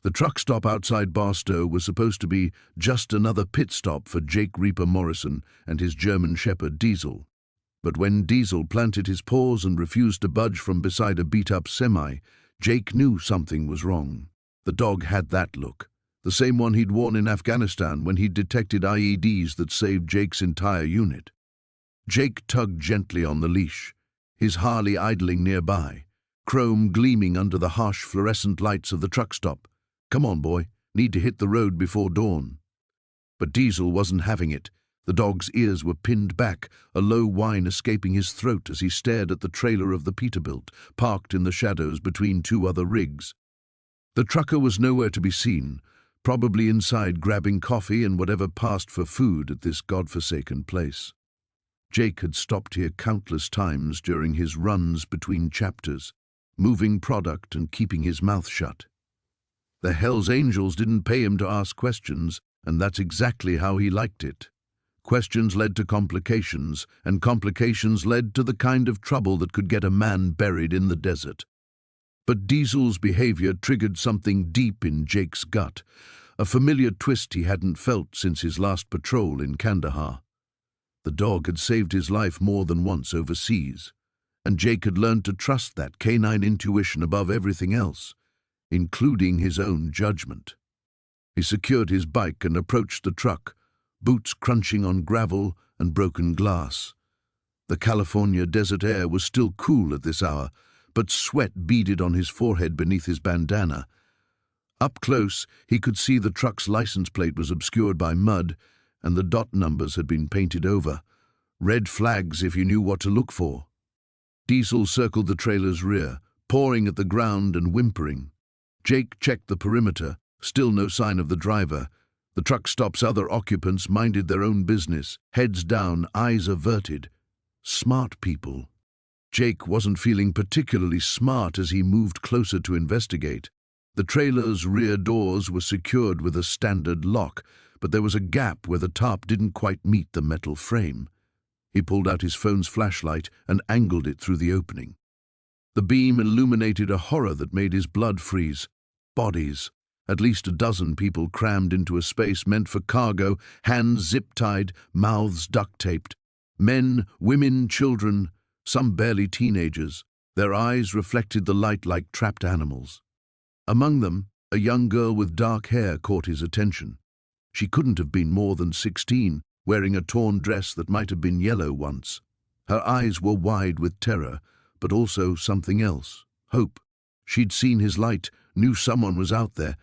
The truck stop outside Barstow was supposed to be just another pit stop for Jake Reaper Morrison and his German Shepherd Diesel. But when Diesel planted his paws and refused to budge from beside a beat-up semi, Jake knew something was wrong. The dog had that look, the same one he'd worn in Afghanistan when he'd detected IEDs that saved Jake's entire unit. Jake tugged gently on the leash, his Harley idling nearby, chrome gleaming under the harsh fluorescent lights of the truck stop. "Come on, boy, need to hit the road before dawn." But Diesel wasn't having it. The dog's ears were pinned back, a low whine escaping his throat as he stared at the trailer of the Peterbilt, parked in the shadows between two other rigs. The trucker was nowhere to be seen, probably inside grabbing coffee and whatever passed for food at this godforsaken place. Jake had stopped here countless times during his runs between chapters, moving product and keeping his mouth shut. The Hells Angels didn't pay him to ask questions, and that's exactly how he liked it. Questions led to complications, and complications led to the kind of trouble that could get a man buried in the desert. But Diesel's behavior triggered something deep in Jake's gut, a familiar twist he hadn't felt since his last patrol in Kandahar. The dog had saved his life more than once overseas, and Jake had learned to trust that canine intuition above everything else, including his own judgment. He secured his bike and approached the truck, boots crunching on gravel and broken glass. The California desert air was still cool at this hour, but sweat beaded on his forehead beneath his bandana. Up close, he could see the truck's license plate was obscured by mud, and the dot numbers had been painted over. Red flags if you knew what to look for. Diesel circled the trailer's rear, pawing at the ground and whimpering. Jake checked the perimeter, still no sign of the driver. The truck stop's other occupants minded their own business, heads down, eyes averted. Smart people. Jake wasn't feeling particularly smart as he moved closer to investigate. The trailer's rear doors were secured with a standard lock, but there was a gap where the tarp didn't quite meet the metal frame. He pulled out his phone's flashlight and angled it through the opening. The beam illuminated a horror that made his blood freeze. Bodies. At least a dozen people crammed into a space meant for cargo, hands zip-tied, mouths duct-taped. Men, women, children, some barely teenagers. Their eyes reflected the light like trapped animals. Among them, a young girl with dark hair caught his attention. She couldn't have been more than 16, wearing a torn dress that might have been yellow once. Her eyes were wide with terror, but also something else, hope. She'd seen his light, knew someone was out there.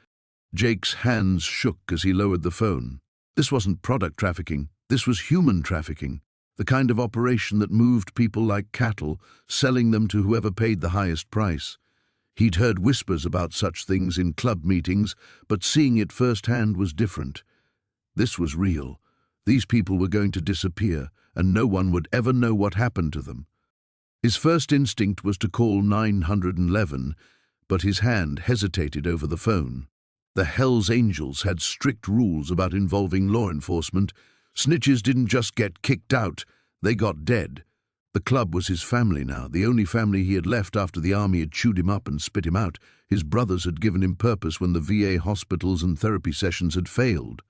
Jake's hands shook as he lowered the phone. This wasn't product trafficking, this was human trafficking, the kind of operation that moved people like cattle, selling them to whoever paid the highest price. He'd heard whispers about such things in club meetings, but seeing it firsthand was different. This was real. These people were going to disappear, and no one would ever know what happened to them. His first instinct was to call 911, but his hand hesitated over the phone. The Hells Angels had strict rules about involving law enforcement. Snitches didn't just get kicked out, they got dead. The club was his family now, the only family he had left after the army had chewed him up and spit him out. His brothers had given him purpose when the VA hospitals and therapy sessions had failed.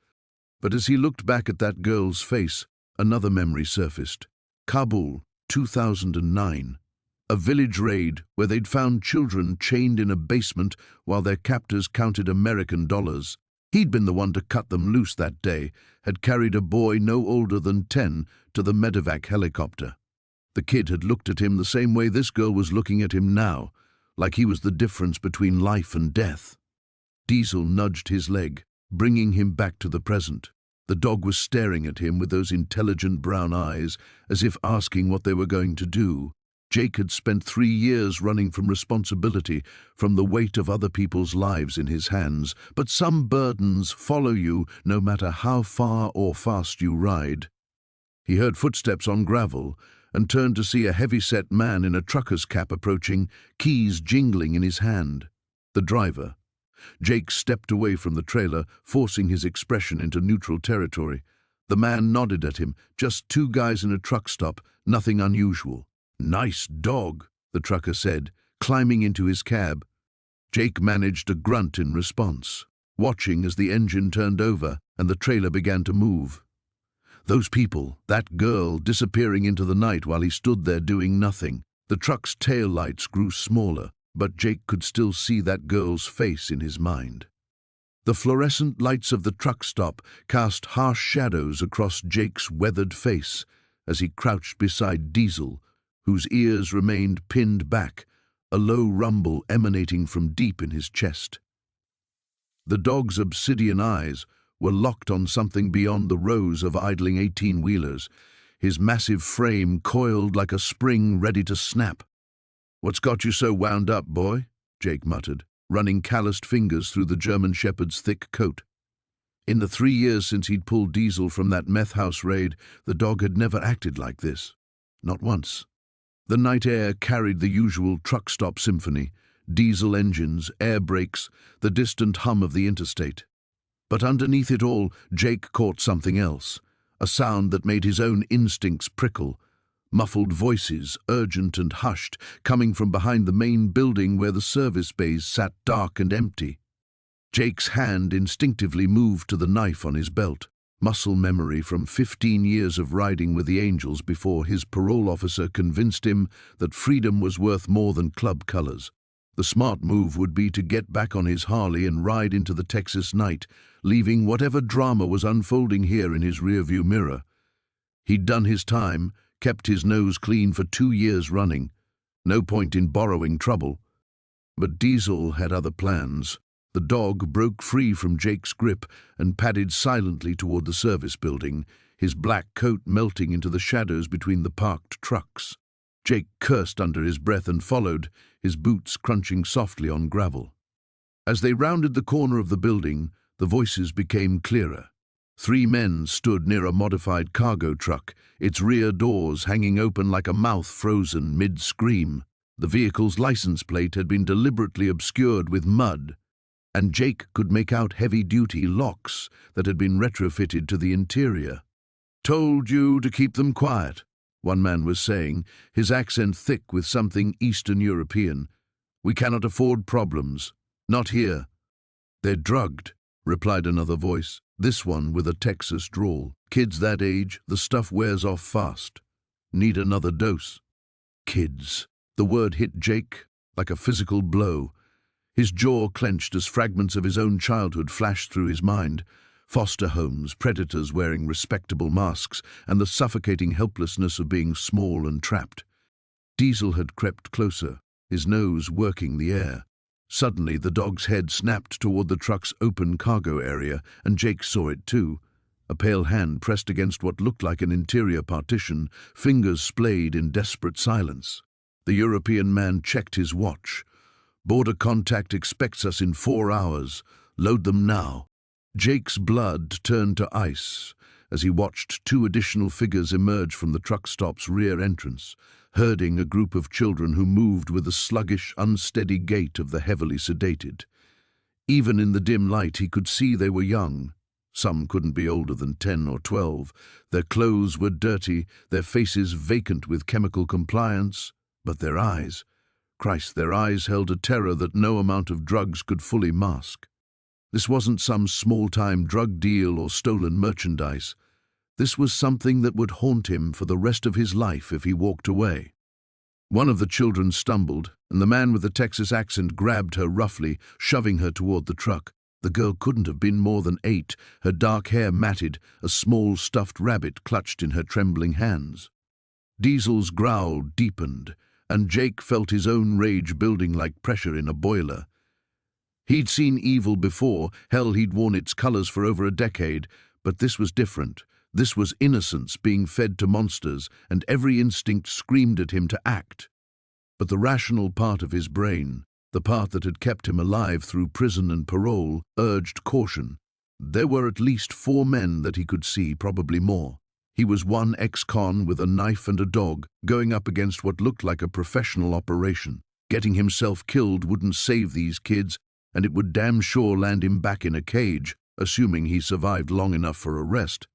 But as he looked back at that girl's face, another memory surfaced. Kabul, 2009. A village raid where they'd found children chained in a basement while their captors counted American dollars. He'd been the one to cut them loose that day, had carried a boy no older than 10 to the medevac helicopter. The kid had looked at him the same way this girl was looking at him now, like he was the difference between life and death. Diesel nudged his leg, bringing him back to the present. The dog was staring at him with those intelligent brown eyes, as if asking what they were going to do. Jake had spent 3 years running from responsibility, from the weight of other people's lives in his hands, but some burdens follow you no matter how far or fast you ride. He heard footsteps on gravel and turned to see a heavy-set man in a trucker's cap approaching, keys jingling in his hand. The driver. Jake stepped away from the trailer, forcing his expression into neutral territory. The man nodded at him, just 2 guys in a truck stop, nothing unusual. "Nice dog," the trucker said, climbing into his cab. Jake managed a grunt in response, watching as the engine turned over and the trailer began to move. Those people, that girl, disappearing into the night while he stood there doing nothing. The truck's tail lights grew smaller, but Jake could still see that girl's face in his mind. The fluorescent lights of the truck stop cast harsh shadows across Jake's weathered face as he crouched beside Diesel, whose ears remained pinned back, a low rumble emanating from deep in his chest. The dog's obsidian eyes were locked on something beyond the rows of idling 18-wheelers, his massive frame coiled like a spring ready to snap. "What's got you so wound up, boy?" Jake muttered, running calloused fingers through the German Shepherd's thick coat. In the 3 years since he'd pulled Diesel from that meth house raid, the dog had never acted like this. Not once. The night air carried the usual truck stop symphony, diesel engines, air brakes, the distant hum of the interstate. But underneath it all, Jake caught something else, a sound that made his own instincts prickle. Muffled voices, urgent and hushed, coming from behind the main building where the service bays sat dark and empty. Jake's hand instinctively moved to the knife on his belt, muscle memory from 15 years of riding with the Angels before his parole officer convinced him that freedom was worth more than club colors. The smart move would be to get back on his Harley and ride into the Texas night, leaving whatever drama was unfolding here in his rearview mirror. He'd done his time, kept his nose clean for 2 years running. No point in borrowing trouble. But Diesel had other plans. The dog broke free from Jake's grip and padded silently toward the service building, his black coat melting into the shadows between the parked trucks. Jake cursed under his breath and followed, his boots crunching softly on gravel. As they rounded the corner of the building, the voices became clearer. 3 men stood near a modified cargo truck, its rear doors hanging open like a mouth frozen mid-scream. The vehicle's license plate had been deliberately obscured with mud, and Jake could make out heavy-duty locks that had been retrofitted to the interior. "Told you to keep them quiet," one man was saying, his accent thick with something Eastern European. "We cannot afford problems. Not here." "They're drugged," replied another voice, this one with a Texas drawl. "Kids that age, the stuff wears off fast. Need another dose." Kids. The word hit Jake like a physical blow. His jaw clenched as fragments of his own childhood flashed through his mind. Foster homes, predators wearing respectable masks, and the suffocating helplessness of being small and trapped. Diesel had crept closer, his nose working the air. Suddenly, the dog's head snapped toward the truck's open cargo area, and Jake saw it too. A pale hand pressed against what looked like an interior partition, fingers splayed in desperate silence. The European man checked his watch. "Border contact expects us in 4 hours. Load them now." Jake's blood turned to ice as he watched 2 additional figures emerge from the truck stop's rear entrance, herding a group of children who moved with the sluggish, unsteady gait of the heavily sedated. Even in the dim light, he could see they were young. Some couldn't be older than 10 or 12. Their clothes were dirty, their faces vacant with chemical compliance, but their eyes... Christ, their eyes held a terror that no amount of drugs could fully mask. This wasn't some small-time drug deal or stolen merchandise. This was something that would haunt him for the rest of his life if he walked away. One of the children stumbled, and the man with the Texas accent grabbed her roughly, shoving her toward the truck. The girl couldn't have been more than 8, her dark hair matted, a small stuffed rabbit clutched in her trembling hands. Diesel's growl deepened, and Jake felt his own rage building like pressure in a boiler. He'd seen evil before, hell, he'd worn its colors for over a decade, but this was different. This was innocence being fed to monsters, and every instinct screamed at him to act. But the rational part of his brain, the part that had kept him alive through prison and parole, urged caution. There were at least 4 men that he could see, probably more. He was one ex-con with a knife and a dog, going up against what looked like a professional operation. Getting himself killed wouldn't save these kids, and it would damn sure land him back in a cage, assuming he survived long enough for arrest.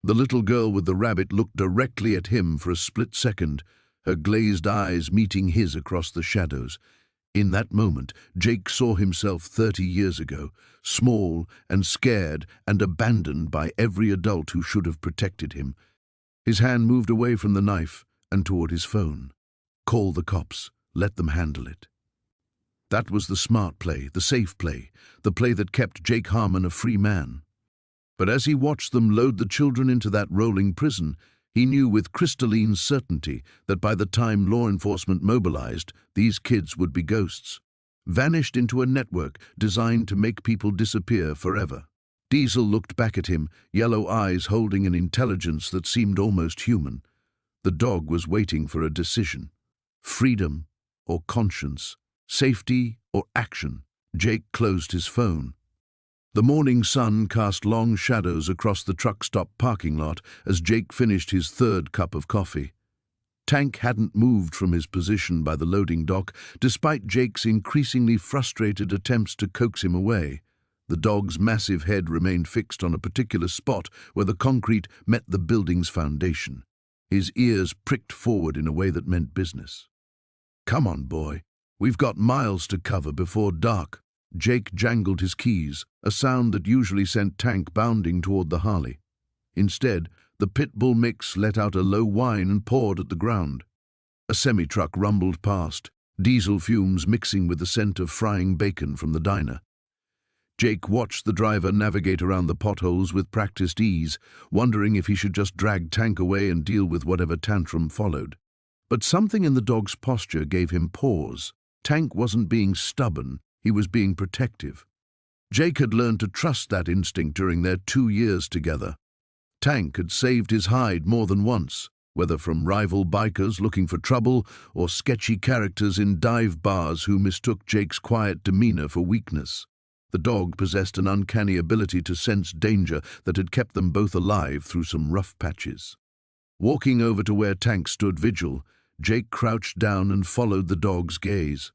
The little girl with the rabbit looked directly at him for a split second, her glazed eyes meeting his across the shadows. In that moment, Jake saw himself 30 years ago, small and scared and abandoned by every adult who should have protected him. His hand moved away from the knife and toward his phone. Call the cops. Let them handle it. That was the smart play, the safe play, the play that kept Jake Harmon a free man. But as he watched them load the children into that rolling prison, he knew with crystalline certainty that by the time law enforcement mobilized, these kids would be ghosts, vanished into a network designed to make people disappear forever. Diesel looked back at him, yellow eyes holding an intelligence that seemed almost human. The dog was waiting for a decision. Freedom or conscience, safety or action. Jake closed his phone. The morning sun cast long shadows across the truck stop parking lot as Jake finished his third cup of coffee. Tank hadn't moved from his position by the loading dock, despite Jake's increasingly frustrated attempts to coax him away. The dog's massive head remained fixed on a particular spot where the concrete met the building's foundation. His ears pricked forward in a way that meant business. "Come on, boy. We've got miles to cover before dark." Jake jangled his keys, a sound that usually sent Tank bounding toward the Harley. Instead, the pit bull mix let out a low whine and pawed at the ground. A semi-truck rumbled past, diesel fumes mixing with the scent of frying bacon from the diner. Jake watched the driver navigate around the potholes with practiced ease, wondering if he should just drag Tank away and deal with whatever tantrum followed. But something in the dog's posture gave him pause. Tank wasn't being stubborn, he was being protective. Jake had learned to trust that instinct during their 2 years together. Tank had saved his hide more than once, whether from rival bikers looking for trouble or sketchy characters in dive bars who mistook Jake's quiet demeanor for weakness. The dog possessed an uncanny ability to sense danger that had kept them both alive through some rough patches. Walking over to where Tank stood vigil, Jake crouched down and followed the dog's gaze.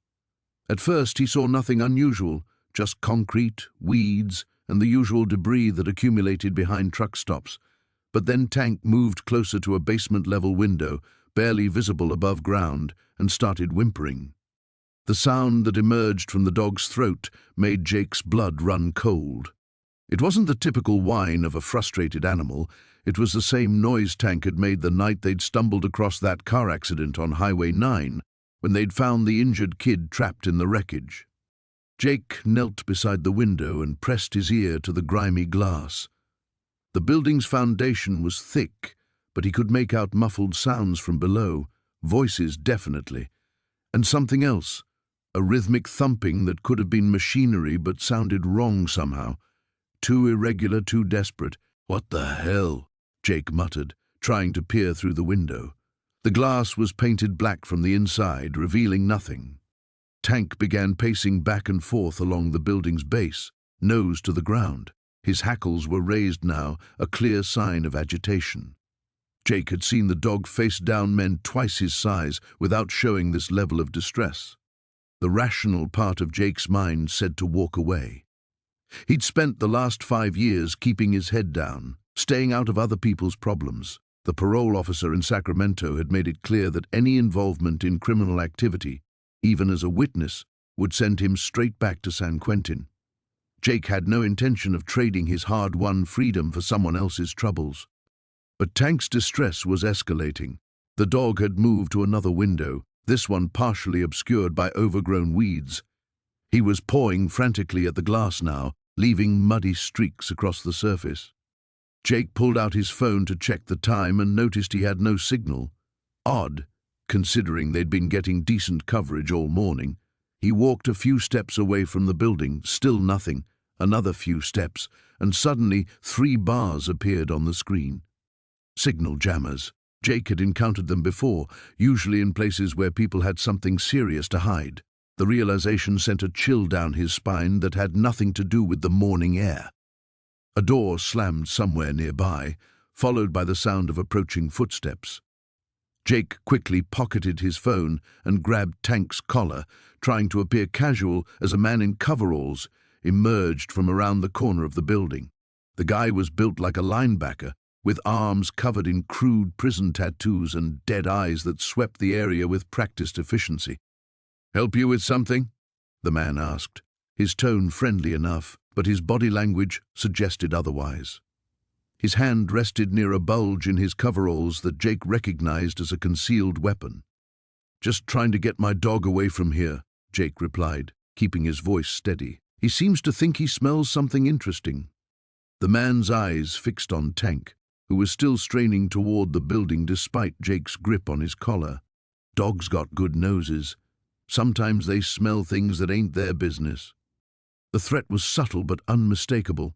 At first he saw nothing unusual, just concrete, weeds, and the usual debris that accumulated behind truck stops. But then Tank moved closer to a basement-level window, barely visible above ground, and started whimpering. The sound that emerged from the dog's throat made Jake's blood run cold. It wasn't the typical whine of a frustrated animal. It was the same noise Tank had made the night they'd stumbled across that car accident on Highway 9, when they'd found the injured kid trapped in the wreckage. Jake knelt beside the window and pressed his ear to the grimy glass. The building's foundation was thick, but he could make out muffled sounds from below, voices definitely, and something else, a rhythmic thumping that could have been machinery but sounded wrong somehow. Too irregular, too desperate. "What the hell?" Jake muttered, trying to peer through the window. The glass was painted black from the inside, revealing nothing. Tank began pacing back and forth along the building's base, nose to the ground. His hackles were raised now, a clear sign of agitation. Jake had seen the dog face down men twice his size without showing this level of distress. The rational part of Jake's mind said to walk away. He'd spent the last 5 years keeping his head down, staying out of other people's problems. The parole officer in Sacramento had made it clear that any involvement in criminal activity, even as a witness, would send him straight back to San Quentin. Jake had no intention of trading his hard-won freedom for someone else's troubles. But Tank's distress was escalating. The dog had moved to another window, this one partially obscured by overgrown weeds. He was pawing frantically at the glass now, leaving muddy streaks across the surface. Jake pulled out his phone to check the time and noticed he had no signal. Odd, considering they'd been getting decent coverage all morning. He walked a few steps away from the building, still nothing. Another few steps, and suddenly 3 bars appeared on the screen. Signal jammers. Jake had encountered them before, usually in places where people had something serious to hide. The realization sent a chill down his spine that had nothing to do with the morning air. A door slammed somewhere nearby, followed by the sound of approaching footsteps. Jake quickly pocketed his phone and grabbed Tank's collar, trying to appear casual as a man in coveralls emerged from around the corner of the building. The guy was built like a linebacker, with arms covered in crude prison tattoos and dead eyes that swept the area with practiced efficiency. "Help you with something?" the man asked, his tone friendly enough, but his body language suggested otherwise. His hand rested near a bulge in his coveralls that Jake recognized as a concealed weapon. "Just trying to get my dog away from here," Jake replied, keeping his voice steady. "He seems to think he smells something interesting." The man's eyes fixed on Tank, who was still straining toward the building despite Jake's grip on his collar. Dogs got good noses. Sometimes they smell things that ain't their business. The threat was subtle but unmistakable.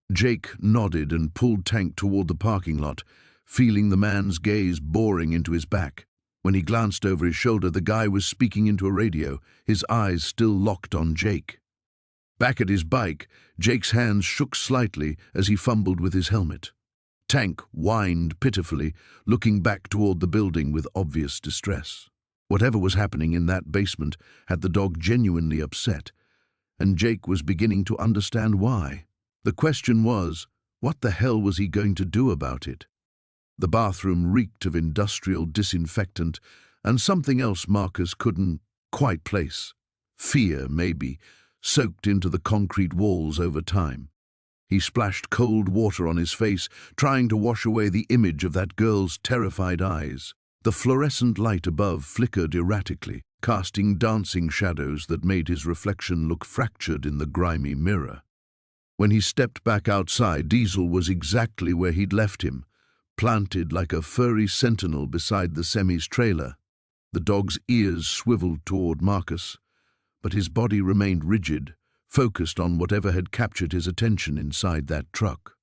Jake nodded and pulled Tank toward the parking lot, feeling the man's gaze boring into his back. When he glanced over his shoulder, the guy was speaking into a radio, his eyes still locked on Jake. Back at his bike, Jake's hands shook slightly as he fumbled with his helmet. Tank whined pitifully, looking back toward the building with obvious distress. Whatever was happening in that basement had the dog genuinely upset, and Jake was beginning to understand why. The question was, what the hell was he going to do about it? The bathroom reeked of industrial disinfectant and something else Marcus couldn't quite place. Fear, maybe, soaked into the concrete walls over time. He splashed cold water on his face, trying to wash away the image of that girl's terrified eyes. The fluorescent light above flickered erratically, casting dancing shadows that made his reflection look fractured in the grimy mirror. When he stepped back outside, Diesel was exactly where he'd left him, planted like a furry sentinel beside the semi's trailer. The dog's ears swiveled toward Marcus, but his body remained rigid, focused on whatever had captured his attention inside that truck.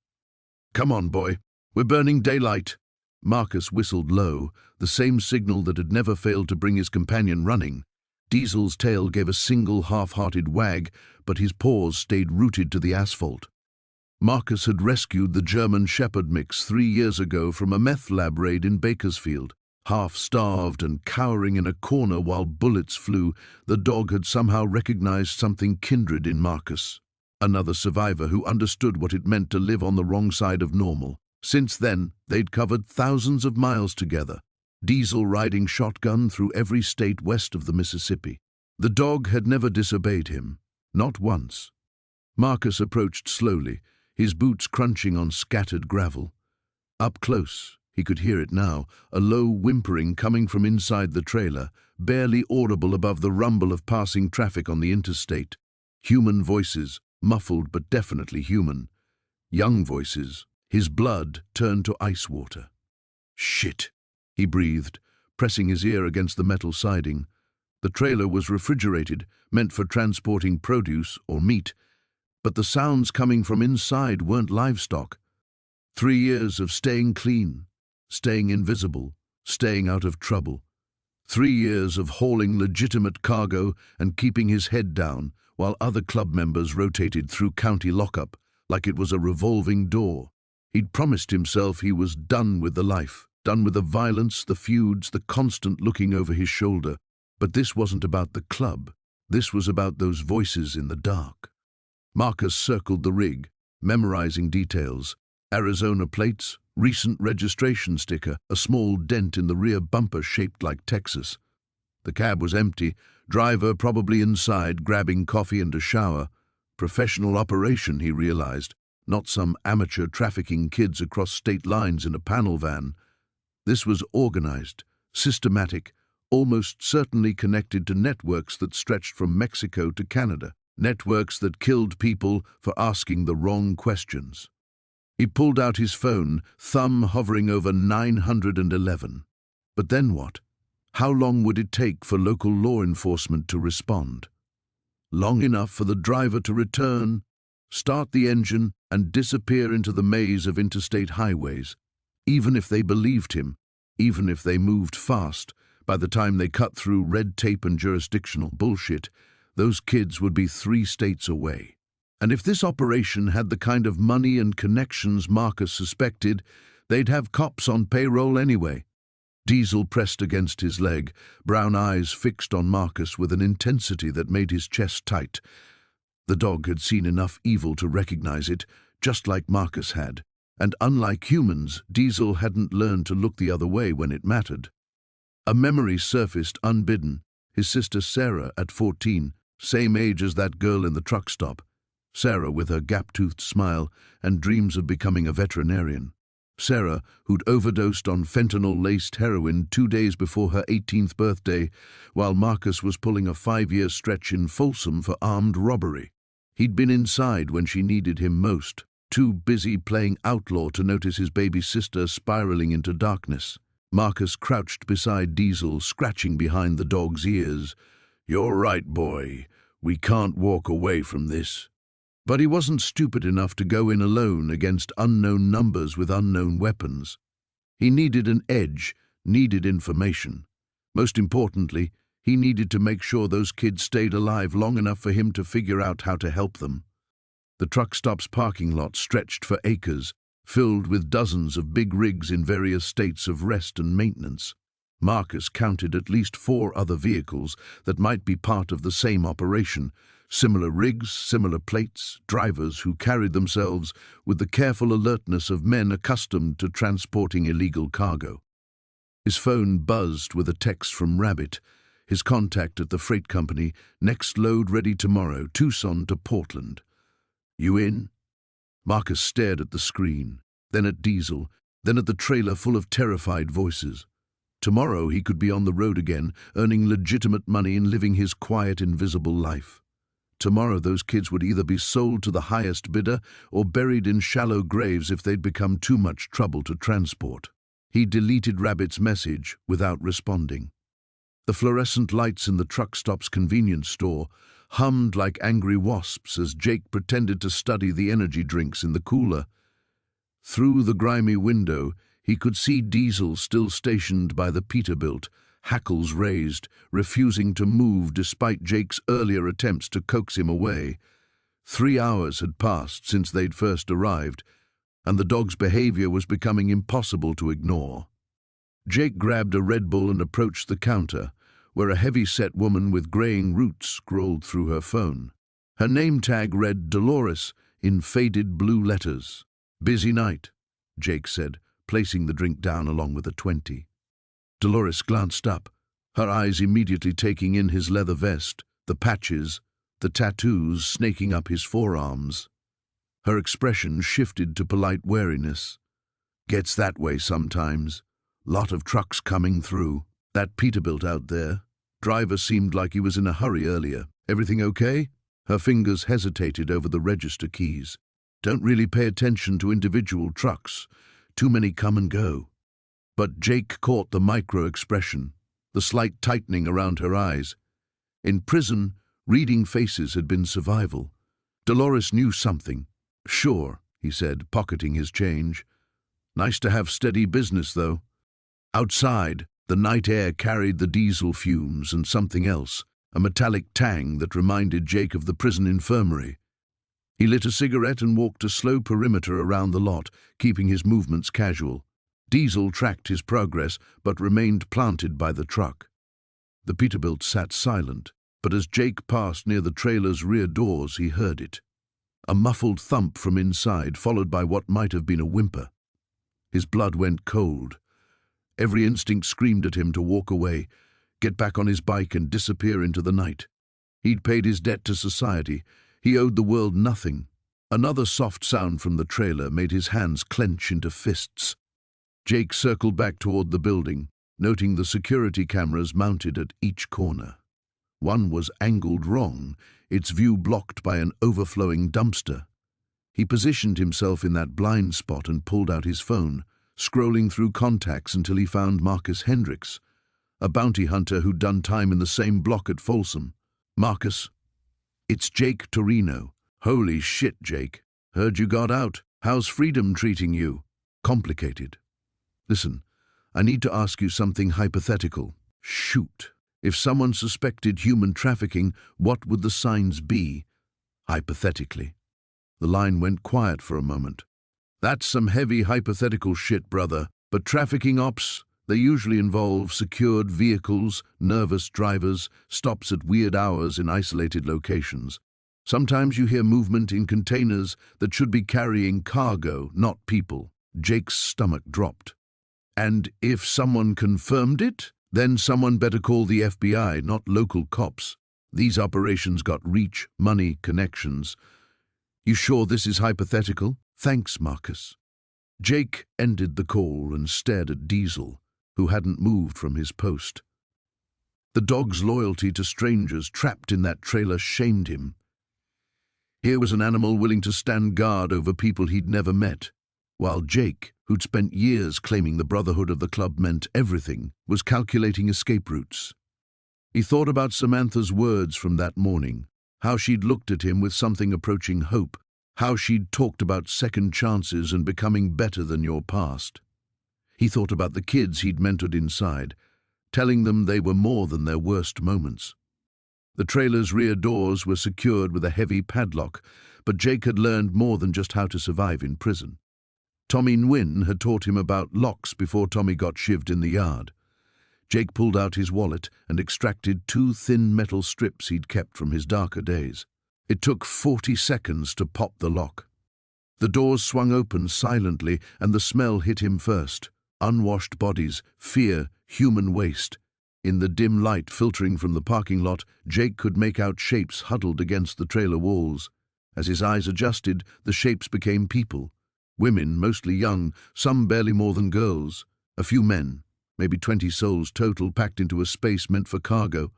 "Come on, boy. We're burning daylight." Marcus whistled low, the same signal that had never failed to bring his companion running. Diesel's tail gave a single half-hearted wag, but his paws stayed rooted to the asphalt. Marcus had rescued the German Shepherd mix 3 years ago from a meth lab raid in Bakersfield. Half-starved and cowering in a corner while bullets flew, the dog had somehow recognized something kindred in Marcus. Another survivor who understood what it meant to live on the wrong side of normal. Since then, they'd covered thousands of miles together, Diesel riding shotgun through every state west of the Mississippi. The dog had never disobeyed him, not once. Marcus approached slowly, his boots crunching on scattered gravel. Up close, he could hear it now, a low whimpering coming from inside the trailer, barely audible above the rumble of passing traffic on the interstate. Human voices, muffled but definitely human. Young voices. His blood turned to ice water. "Shit," he breathed, pressing his ear against the metal siding. The trailer was refrigerated, meant for transporting produce or meat, but the sounds coming from inside weren't livestock. 3 years of staying clean, staying invisible, staying out of trouble. 3 years of hauling legitimate cargo and keeping his head down while other club members rotated through county lockup like it was a revolving door. He'd promised himself he was done with the life, done with the violence, the feuds, the constant looking over his shoulder. But this wasn't about the club. This was about those voices in the dark. Marcus circled the rig, memorizing details. Arizona plates, recent registration sticker, a small dent in the rear bumper shaped like Texas. The cab was empty, driver probably inside, grabbing coffee and a shower. Professional operation, he realized. Not some amateur trafficking kids across state lines in a panel van. This was organized, systematic, almost certainly connected to networks that stretched from Mexico to Canada, networks that killed people for asking the wrong questions. He pulled out his phone, thumb hovering over 911. But then what? How long would it take for local law enforcement to respond? Long enough for the driver to return, start the engine, and disappear into the maze of interstate highways. Even if they believed him, even if they moved fast, by the time they cut through red tape and jurisdictional bullshit, those kids would be 3 states away. And if this operation had the kind of money and connections Marcus suspected, they'd have cops on payroll anyway. Diesel pressed against his leg, brown eyes fixed on Marcus with an intensity that made his chest tight. The dog had seen enough evil to recognize it, just like Marcus had. And unlike humans, Diesel hadn't learned to look the other way when it mattered. A memory surfaced unbidden, his sister Sarah at 14, same age as that girl in the truck stop. Sarah with her gap-toothed smile and dreams of becoming a veterinarian. Sarah, who'd overdosed on fentanyl-laced heroin 2 days before her 18th birthday, while Marcus was pulling a 5-year stretch in Folsom for armed robbery. He'd been inside when she needed him most, too busy playing outlaw to notice his baby sister spiraling into darkness. Marcus crouched beside Diesel, scratching behind the dog's ears. "You're right, boy. We can't walk away from this." But he wasn't stupid enough to go in alone against unknown numbers with unknown weapons. He needed an edge, needed information. Most importantly, he needed to make sure those kids stayed alive long enough for him to figure out how to help them. The truck stop's parking lot stretched for acres, filled with dozens of big rigs in various states of rest and maintenance. Marcus counted at least 4 other vehicles that might be part of the same operation. Similar rigs, similar plates, drivers who carried themselves with the careful alertness of men accustomed to transporting illegal cargo. His phone buzzed with a text from Rabbit, his contact at the freight company. "Next load ready tomorrow, Tucson to Portland. You in?" Marcus stared at the screen, then at Diesel, then at the trailer full of terrified voices. Tomorrow he could be on the road again, earning legitimate money and living his quiet, invisible life. Tomorrow those kids would either be sold to the highest bidder or buried in shallow graves if they'd become too much trouble to transport. He deleted Rabbit's message without responding. The fluorescent lights in the truck stop's convenience store hummed like angry wasps as Jake pretended to study the energy drinks in the cooler. Through the grimy window, he could see Diesel still stationed by the Peterbilt, hackles raised, refusing to move despite Jake's earlier attempts to coax him away. 3 hours had passed since they'd first arrived, and the dog's behavior was becoming impossible to ignore. Jake grabbed a Red Bull and approached the counter, where a heavy-set woman with graying roots scrolled through her phone. Her name tag read Dolores in faded blue letters. "Busy night," Jake said, placing the drink down along with a 20. Dolores glanced up, her eyes immediately taking in his leather vest, the patches, the tattoos snaking up his forearms. Her expression shifted to polite wariness. "Gets that way sometimes. Lot of trucks coming through. That Peterbilt out there. Driver seemed like he was in a hurry earlier. Everything okay?" Her fingers hesitated over the register keys. "Don't really pay attention to individual trucks. Too many come and go." But Jake caught the micro-expression, the slight tightening around her eyes. In prison, reading faces had been survival. Dolores knew something. "Sure," he said, pocketing his change. "Nice to have steady business, though." Outside, the night air carried the diesel fumes and something else, a metallic tang that reminded Jake of the prison infirmary. He lit a cigarette and walked a slow perimeter around the lot, keeping his movements casual. Diesel tracked his progress, but remained planted by the truck. The Peterbilt sat silent, but as Jake passed near the trailer's rear doors, he heard it. A muffled thump from inside, followed by what might have been a whimper. His blood went cold. Every instinct screamed at him to walk away, get back on his bike and disappear into the night. He'd paid his debt to society. He owed the world nothing. Another soft sound from the trailer made his hands clench into fists. Jake circled back toward the building, noting the security cameras mounted at each corner. One was angled wrong, its view blocked by an overflowing dumpster. He positioned himself in that blind spot and pulled out his phone, scrolling through contacts until he found Marcus Hendricks, a bounty hunter who'd done time in the same block at Folsom. "Marcus, it's Jake Torino." "Holy shit, Jake. Heard you got out. How's freedom treating you?" "Complicated. Listen, I need to ask you something hypothetical." "Shoot. If someone suspected human trafficking, what would the signs be? Hypothetically." The line went quiet for a moment. "That's some heavy hypothetical shit, brother. But trafficking ops, they usually involve secured vehicles, nervous drivers, stops at weird hours in isolated locations. Sometimes you hear movement in containers that should be carrying cargo, not people." Jake's stomach dropped. "And if someone confirmed it?" Then someone better call the FBI, not local cops. These operations got reach, money, connections. You sure this is hypothetical? Thanks, Marcus. Jake ended the call and stared at Diesel, who hadn't moved from his post. The dog's loyalty to strangers trapped in that trailer shamed him. Here was an animal willing to stand guard over people he'd never met, while Jake, who'd spent years claiming the brotherhood of the club meant everything, was calculating escape routes. He thought about Samantha's words from that morning, how she'd looked at him with something approaching hope, how she'd talked about second chances and becoming better than your past. He thought about the kids he'd mentored inside, telling them they were more than their worst moments. The trailer's rear doors were secured with a heavy padlock, but Jake had learned more than just how to survive in prison. Tommy Nguyen had taught him about locks before Tommy got shivved in the yard. Jake pulled out his wallet and extracted 2 thin metal strips he'd kept from his darker days. It took 40 seconds to pop the lock. The doors swung open silently, and the smell hit him first. Unwashed bodies, fear, human waste. In the dim light filtering from the parking lot, Jake could make out shapes huddled against the trailer walls. As his eyes adjusted, the shapes became people. Women, mostly young, some barely more than girls. A few men, maybe 20 souls total, packed into a space meant for cargo.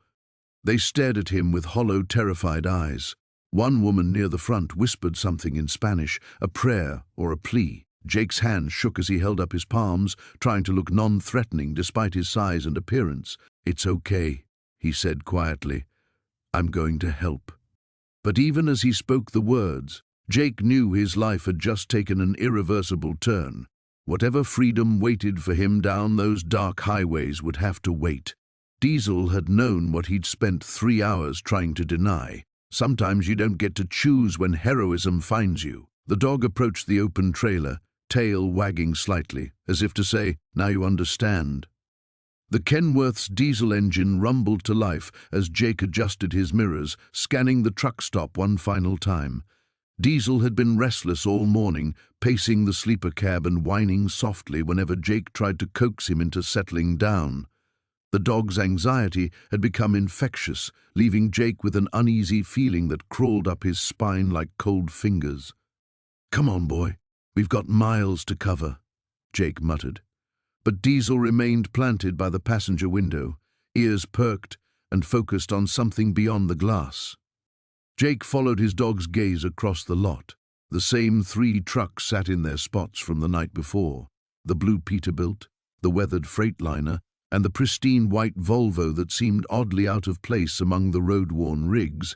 They stared at him with hollow, terrified eyes. One woman near the front whispered something in Spanish, a prayer or a plea. Jake's hand shook as he held up his palms, trying to look non-threatening despite his size and appearance. "It's okay," he said quietly. "I'm going to help." But even as he spoke the words, Jake knew his life had just taken an irreversible turn. Whatever freedom waited for him down those dark highways would have to wait. Diesel had known what he'd spent 3 hours trying to deny. Sometimes you don't get to choose when heroism finds you. The dog approached the open trailer, tail wagging slightly, as if to say, "Now you understand." The Kenworth's diesel engine rumbled to life as Jake adjusted his mirrors, scanning the truck stop one final time. Diesel had been restless all morning, pacing the sleeper cab and whining softly whenever Jake tried to coax him into settling down. The dog's anxiety had become infectious, leaving Jake with an uneasy feeling that crawled up his spine like cold fingers. "Come on, boy. We've got miles to cover," Jake muttered. But Diesel remained planted by the passenger window, ears perked and focused on something beyond the glass. Jake followed his dog's gaze across the lot. The same 3 trucks sat in their spots from the night before. The blue Peterbilt, the weathered Freightliner, and the pristine white Volvo that seemed oddly out of place among the road-worn rigs.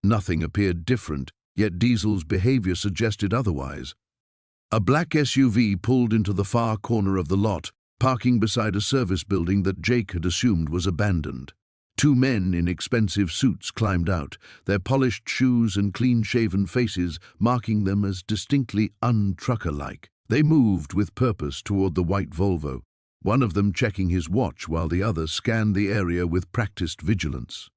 Nothing appeared different, yet Diesel's behavior suggested otherwise. A black SUV pulled into the far corner of the lot, parking beside a service building that Jake had assumed was abandoned. 2 men in expensive suits climbed out, their polished shoes and clean-shaven faces marking them as distinctly un-trucker-like. They moved with purpose toward the white Volvo, one of them checking his watch while the other scanned the area with practiced vigilance.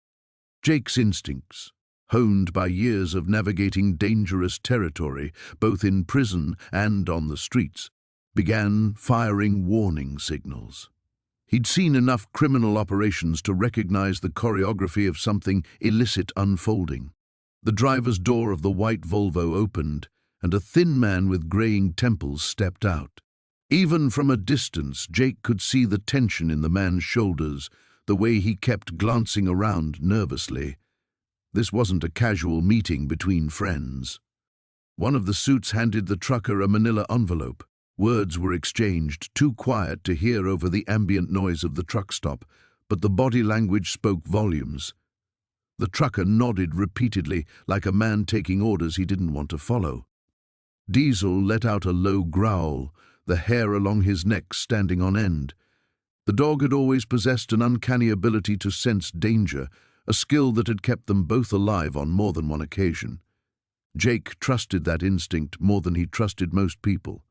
Jake's instincts, honed by years of navigating dangerous territory, both in prison and on the streets, began firing warning signals. He'd seen enough criminal operations to recognize the choreography of something illicit unfolding. The driver's door of the white Volvo opened, and a thin man with graying temples stepped out. Even from a distance, Jake could see the tension in the man's shoulders, the way he kept glancing around nervously. This wasn't a casual meeting between friends. One of the suits handed the trucker a manila envelope. Words were exchanged, too quiet to hear over the ambient noise of the truck stop, but the body language spoke volumes. The trucker nodded repeatedly, like a man taking orders he didn't want to follow. Diesel let out a low growl, the hair along his neck standing on end. The dog had always possessed an uncanny ability to sense danger, a skill that had kept them both alive on more than one occasion. Jake trusted that instinct more than he trusted most people.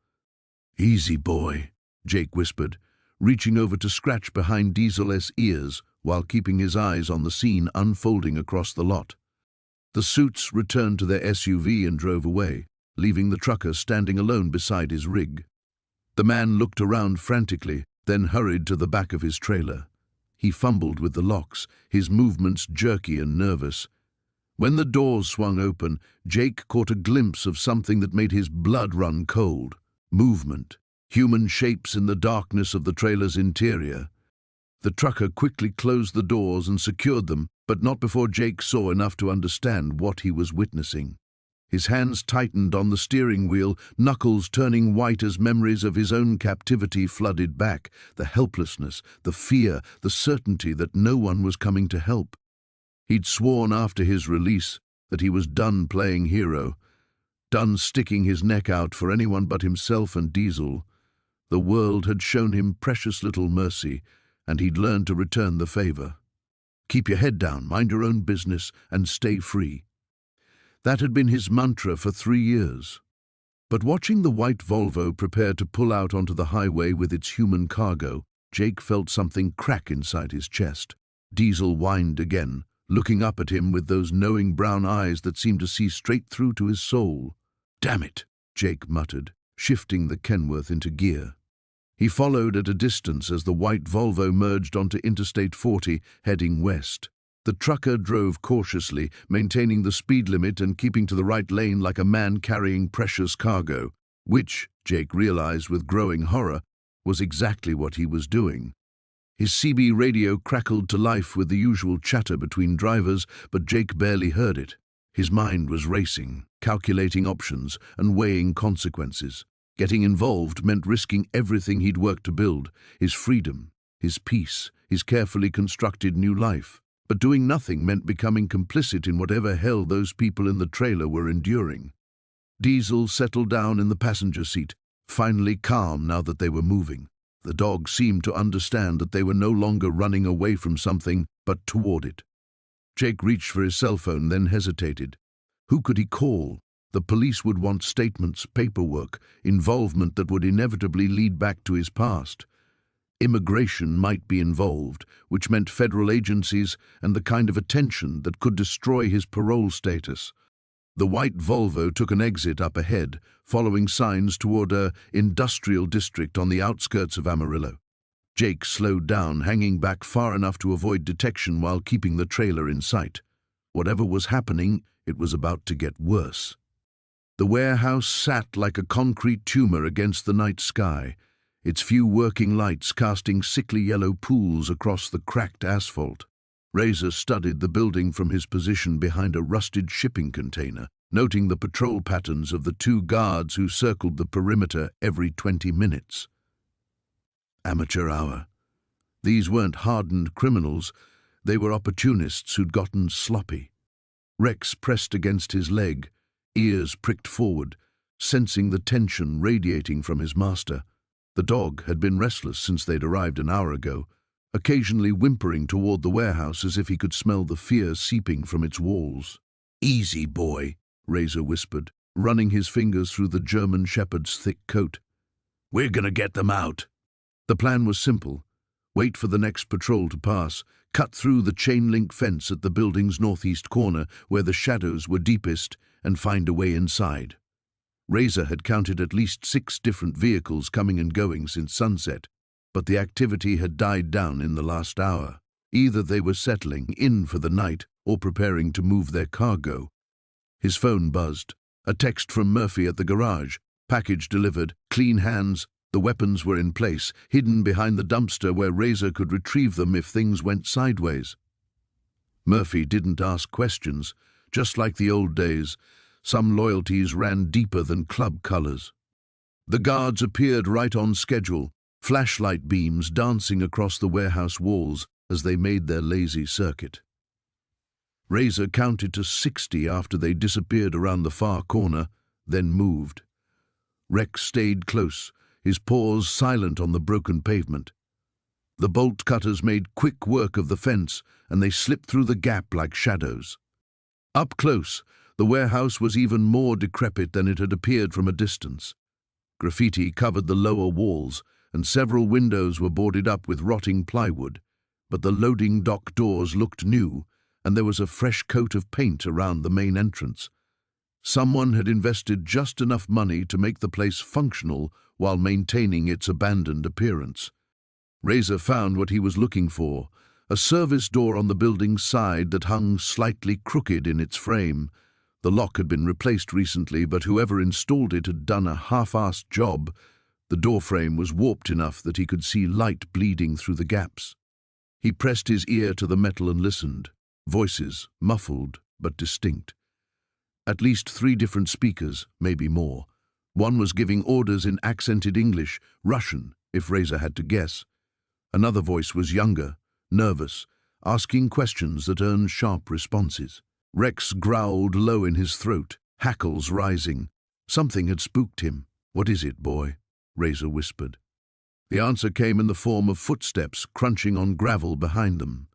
"Easy, boy," Jake whispered, reaching over to scratch behind Diesel's ears while keeping his eyes on the scene unfolding across the lot. The suits returned to their SUV and drove away, leaving the trucker standing alone beside his rig. The man looked around frantically, then hurried to the back of his trailer. He fumbled with the locks, his movements jerky and nervous. When the doors swung open, Jake caught a glimpse of something that made his blood run cold. Movement. Human shapes in the darkness of the trailer's interior. The trucker quickly closed the doors and secured them, but not before Jake saw enough to understand what he was witnessing. His hands tightened on the steering wheel, knuckles turning white as memories of his own captivity flooded back, the helplessness, the fear, the certainty that no one was coming to help. He'd sworn after his release that he was done playing hero, done sticking his neck out for anyone but himself and Diesel. The world had shown him precious little mercy, and he'd learned to return the favor. Keep your head down, mind your own business, and stay free. That had been his mantra for 3 years. But watching the white Volvo prepare to pull out onto the highway with its human cargo, Jake felt something crack inside his chest. Diesel whined again, looking up at him with those knowing brown eyes that seemed to see straight through to his soul. "Damn it," Jake muttered, shifting the Kenworth into gear. He followed at a distance as the white Volvo merged onto Interstate 40, heading west. The trucker drove cautiously, maintaining the speed limit and keeping to the right lane like a man carrying precious cargo, which, Jake realized with growing horror, was exactly what he was doing. His CB radio crackled to life with the usual chatter between drivers, but Jake barely heard it. His mind was racing, calculating options and weighing consequences. Getting involved meant risking everything he'd worked to build, his freedom, his peace, his carefully constructed new life. But doing nothing meant becoming complicit in whatever hell those people in the trailer were enduring. Diesel settled down in the passenger seat, finally calm now that they were moving. The dog seemed to understand that they were no longer running away from something, but toward it. Jake reached for his cell phone, then hesitated. Who could he call? The police would want statements, paperwork, involvement that would inevitably lead back to his past. Immigration might be involved, which meant federal agencies and the kind of attention that could destroy his parole status. The white Volvo took an exit up ahead, following signs toward an industrial district on the outskirts of Amarillo. Jake slowed down, hanging back far enough to avoid detection while keeping the trailer in sight. Whatever was happening, it was about to get worse. The warehouse sat like a concrete tumor against the night sky, its few working lights casting sickly yellow pools across the cracked asphalt. Razor studied the building from his position behind a rusted shipping container, noting the patrol patterns of the 2 guards who circled the perimeter every 20 minutes. Amateur hour. These weren't hardened criminals, they were opportunists who'd gotten sloppy. Rex pressed against his leg, ears pricked forward, sensing the tension radiating from his master. The dog had been restless since they'd arrived an hour ago, occasionally whimpering toward the warehouse as if he could smell the fear seeping from its walls. "Easy, boy," Razor whispered, running his fingers through the German shepherd's thick coat. "We're gonna get them out." The plan was simple. Wait for the next patrol to pass, cut through the chain-link fence at the building's northeast corner where the shadows were deepest, and find a way inside. Razor had counted at least 6 different vehicles coming and going since sunset, but the activity had died down in the last hour. Either they were settling in for the night or preparing to move their cargo. His phone buzzed. A text from Murphy at the garage. Package delivered, clean hands. The weapons were in place, hidden behind the dumpster where Razor could retrieve them if things went sideways. Murphy didn't ask questions. Just like the old days, some loyalties ran deeper than club colors. The guards appeared right on schedule, flashlight beams dancing across the warehouse walls as they made their lazy circuit. Razor counted to 60 after they disappeared around the far corner, then moved. Rex stayed close, his paws silent on the broken pavement. The bolt cutters made quick work of the fence, and they slipped through the gap like shadows. Up close, the warehouse was even more decrepit than it had appeared from a distance. Graffiti covered the lower walls, and several windows were boarded up with rotting plywood, but the loading dock doors looked new, and there was a fresh coat of paint around the main entrance. Someone had invested just enough money to make the place functional while maintaining its abandoned appearance. Razor found what he was looking for, a service door on the building's side that hung slightly crooked in its frame. The lock had been replaced recently, but whoever installed it had done a half-assed job. The door frame was warped enough that he could see light bleeding through the gaps. He pressed his ear to the metal and listened. Voices, muffled but distinct. At least 3 different speakers, maybe more. One was giving orders in accented English, Russian, if Razor had to guess. Another voice was younger, nervous, asking questions that earned sharp responses. Rex growled low in his throat, hackles rising. Something had spooked him. "What is it, boy?" Razor whispered. The answer came in the form of footsteps crunching on gravel behind them.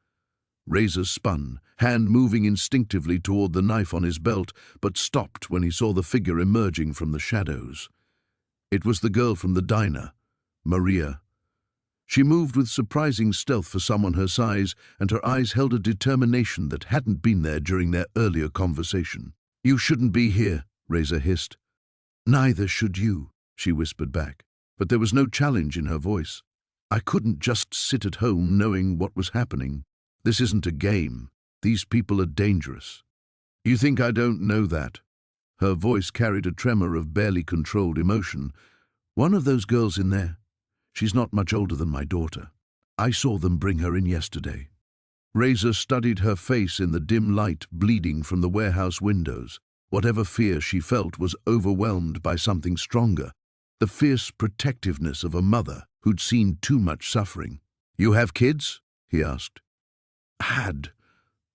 Razor spun, hand moving instinctively toward the knife on his belt, but stopped when he saw the figure emerging from the shadows. It was the girl from the diner, Maria. She moved with surprising stealth for someone her size, and her eyes held a determination that hadn't been there during their earlier conversation. "You shouldn't be here," Razor hissed. "Neither should you," she whispered back, but there was no challenge in her voice. "I couldn't just sit at home knowing what was happening. This isn't a game. These people are dangerous." "You think I don't know that?" Her voice carried a tremor of barely controlled emotion. "One of those girls in there, she's not much older than my daughter. I saw them bring her in yesterday." Razor studied her face in the dim light bleeding from the warehouse windows. Whatever fear she felt was overwhelmed by something stronger, the fierce protectiveness of a mother who'd seen too much suffering. "You have kids?" he asked. "Had.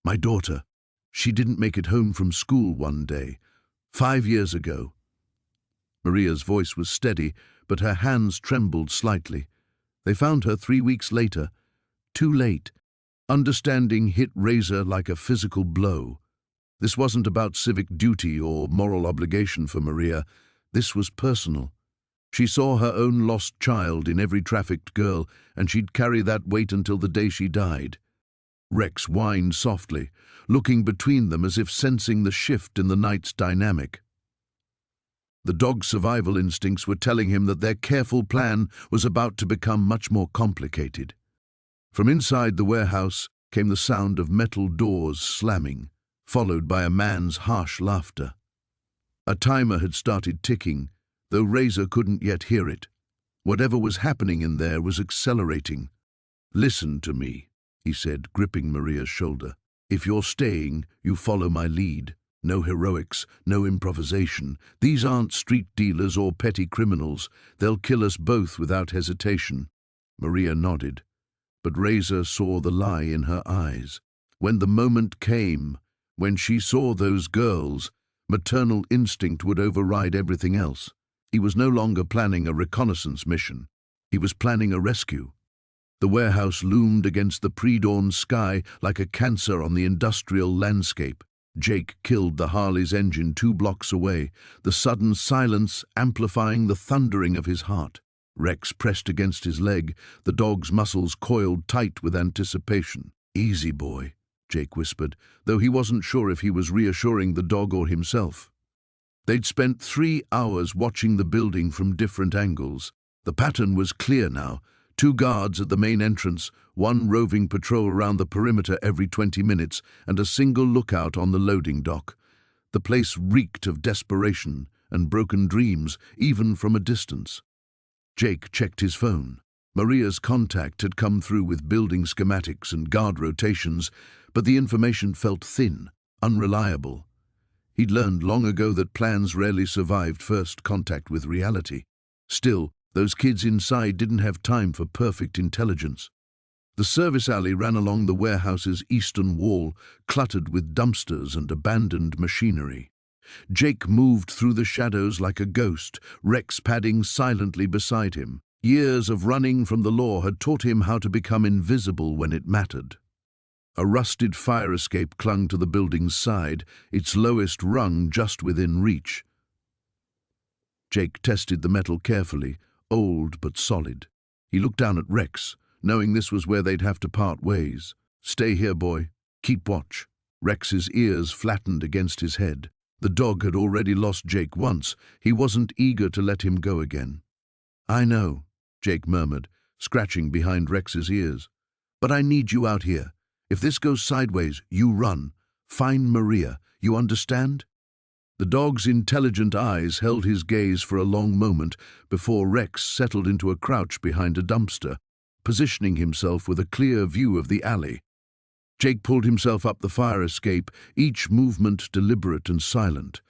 My daughter. She didn't make it home from school one day, 5 years ago." Maria's voice was steady, but her hands trembled slightly. "They found her 3 weeks later. Too late." Understanding hit Razor like a physical blow. This wasn't about civic duty or moral obligation for Maria. This was personal. She saw her own lost child in every trafficked girl, and she'd carry that weight until the day she died. Rex whined softly, looking between them as if sensing the shift in the night's dynamic. The dog's survival instincts were telling him that their careful plan was about to become much more complicated. From inside the warehouse came the sound of metal doors slamming, followed by a man's harsh laughter. A timer had started ticking, though Razor couldn't yet hear it. Whatever was happening in there was accelerating. "Listen to me," he said, gripping Maria's shoulder. "If you're staying, you follow my lead. No heroics, no improvisation. These aren't street dealers or petty criminals. They'll kill us both without hesitation." Maria nodded, but Razor saw the lie in her eyes. When the moment came, when she saw those girls, maternal instinct would override everything else. He was no longer planning a reconnaissance mission. He was planning a rescue. The warehouse loomed against the pre-dawn sky like a cancer on the industrial landscape. Jake killed the Harley's engine 2 blocks away, the sudden silence amplifying the thundering of his heart. Rex pressed against his leg, the dog's muscles coiled tight with anticipation. "Easy, boy," Jake whispered, though he wasn't sure if he was reassuring the dog or himself. They'd spent 3 hours watching the building from different angles. The pattern was clear now. 2 guards at the main entrance, 1 roving patrol around the perimeter every 20 minutes, and a single lookout on the loading dock. The place reeked of desperation and broken dreams, even from a distance. Jake checked his phone. Maria's contact had come through with building schematics and guard rotations, but the information felt thin, unreliable. He'd learned long ago that plans rarely survived first contact with reality. Still, those kids inside didn't have time for perfect intelligence. The service alley ran along the warehouse's eastern wall, cluttered with dumpsters and abandoned machinery. Jake moved through the shadows like a ghost, Rex padding silently beside him. Years of running from the law had taught him how to become invisible when it mattered. A rusted fire escape clung to the building's side, its lowest rung just within reach. Jake tested the metal carefully, old but solid. He looked down at Rex, knowing this was where they'd have to part ways. "Stay here, boy. Keep watch." Rex's ears flattened against his head. The dog had already lost Jake once. He wasn't eager to let him go again. "I know," Jake murmured, scratching behind Rex's ears. But I need you out here. If this goes sideways, you run. Find Maria. You understand?" The dog's intelligent eyes held his gaze for a long moment before Rex settled into a crouch behind a dumpster, positioning himself with a clear view of the alley. Jake pulled himself up the fire escape, each movement deliberate and silent.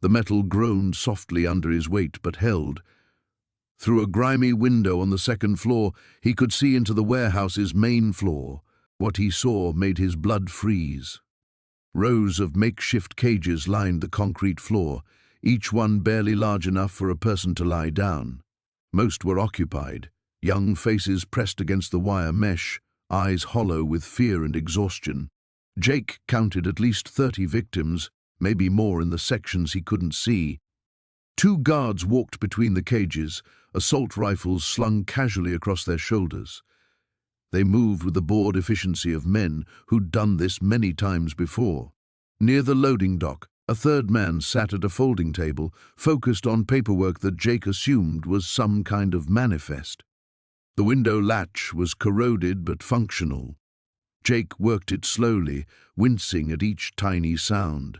The metal groaned softly under his weight, but held. Through a grimy window on the second floor, he could see into the warehouse's main floor. What he saw made his blood freeze. Rows of makeshift cages lined the concrete floor, each one barely large enough for a person to lie down. Most were occupied, young faces pressed against the wire mesh, eyes hollow with fear and exhaustion. Jake counted at least 30 victims, maybe more in the sections he couldn't see. 2 guards walked between the cages, assault rifles slung casually across their shoulders. They moved with the bored efficiency of men who'd done this many times before. Near the loading dock, a third man sat at a folding table, focused on paperwork that Jake assumed was some kind of manifest. The window latch was corroded but functional. Jake worked it slowly, wincing at each tiny sound.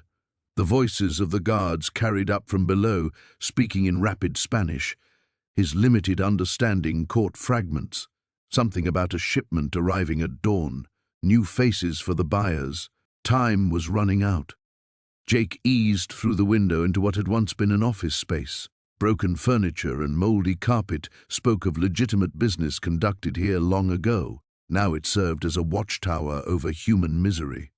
The voices of the guards carried up from below, speaking in rapid Spanish. His limited understanding caught fragments. Something about a shipment arriving at dawn, new faces for the buyers. Time was running out. Jake eased through the window into what had once been an office space. Broken furniture and moldy carpet spoke of legitimate business conducted here long ago. Now it served as a watchtower over human misery.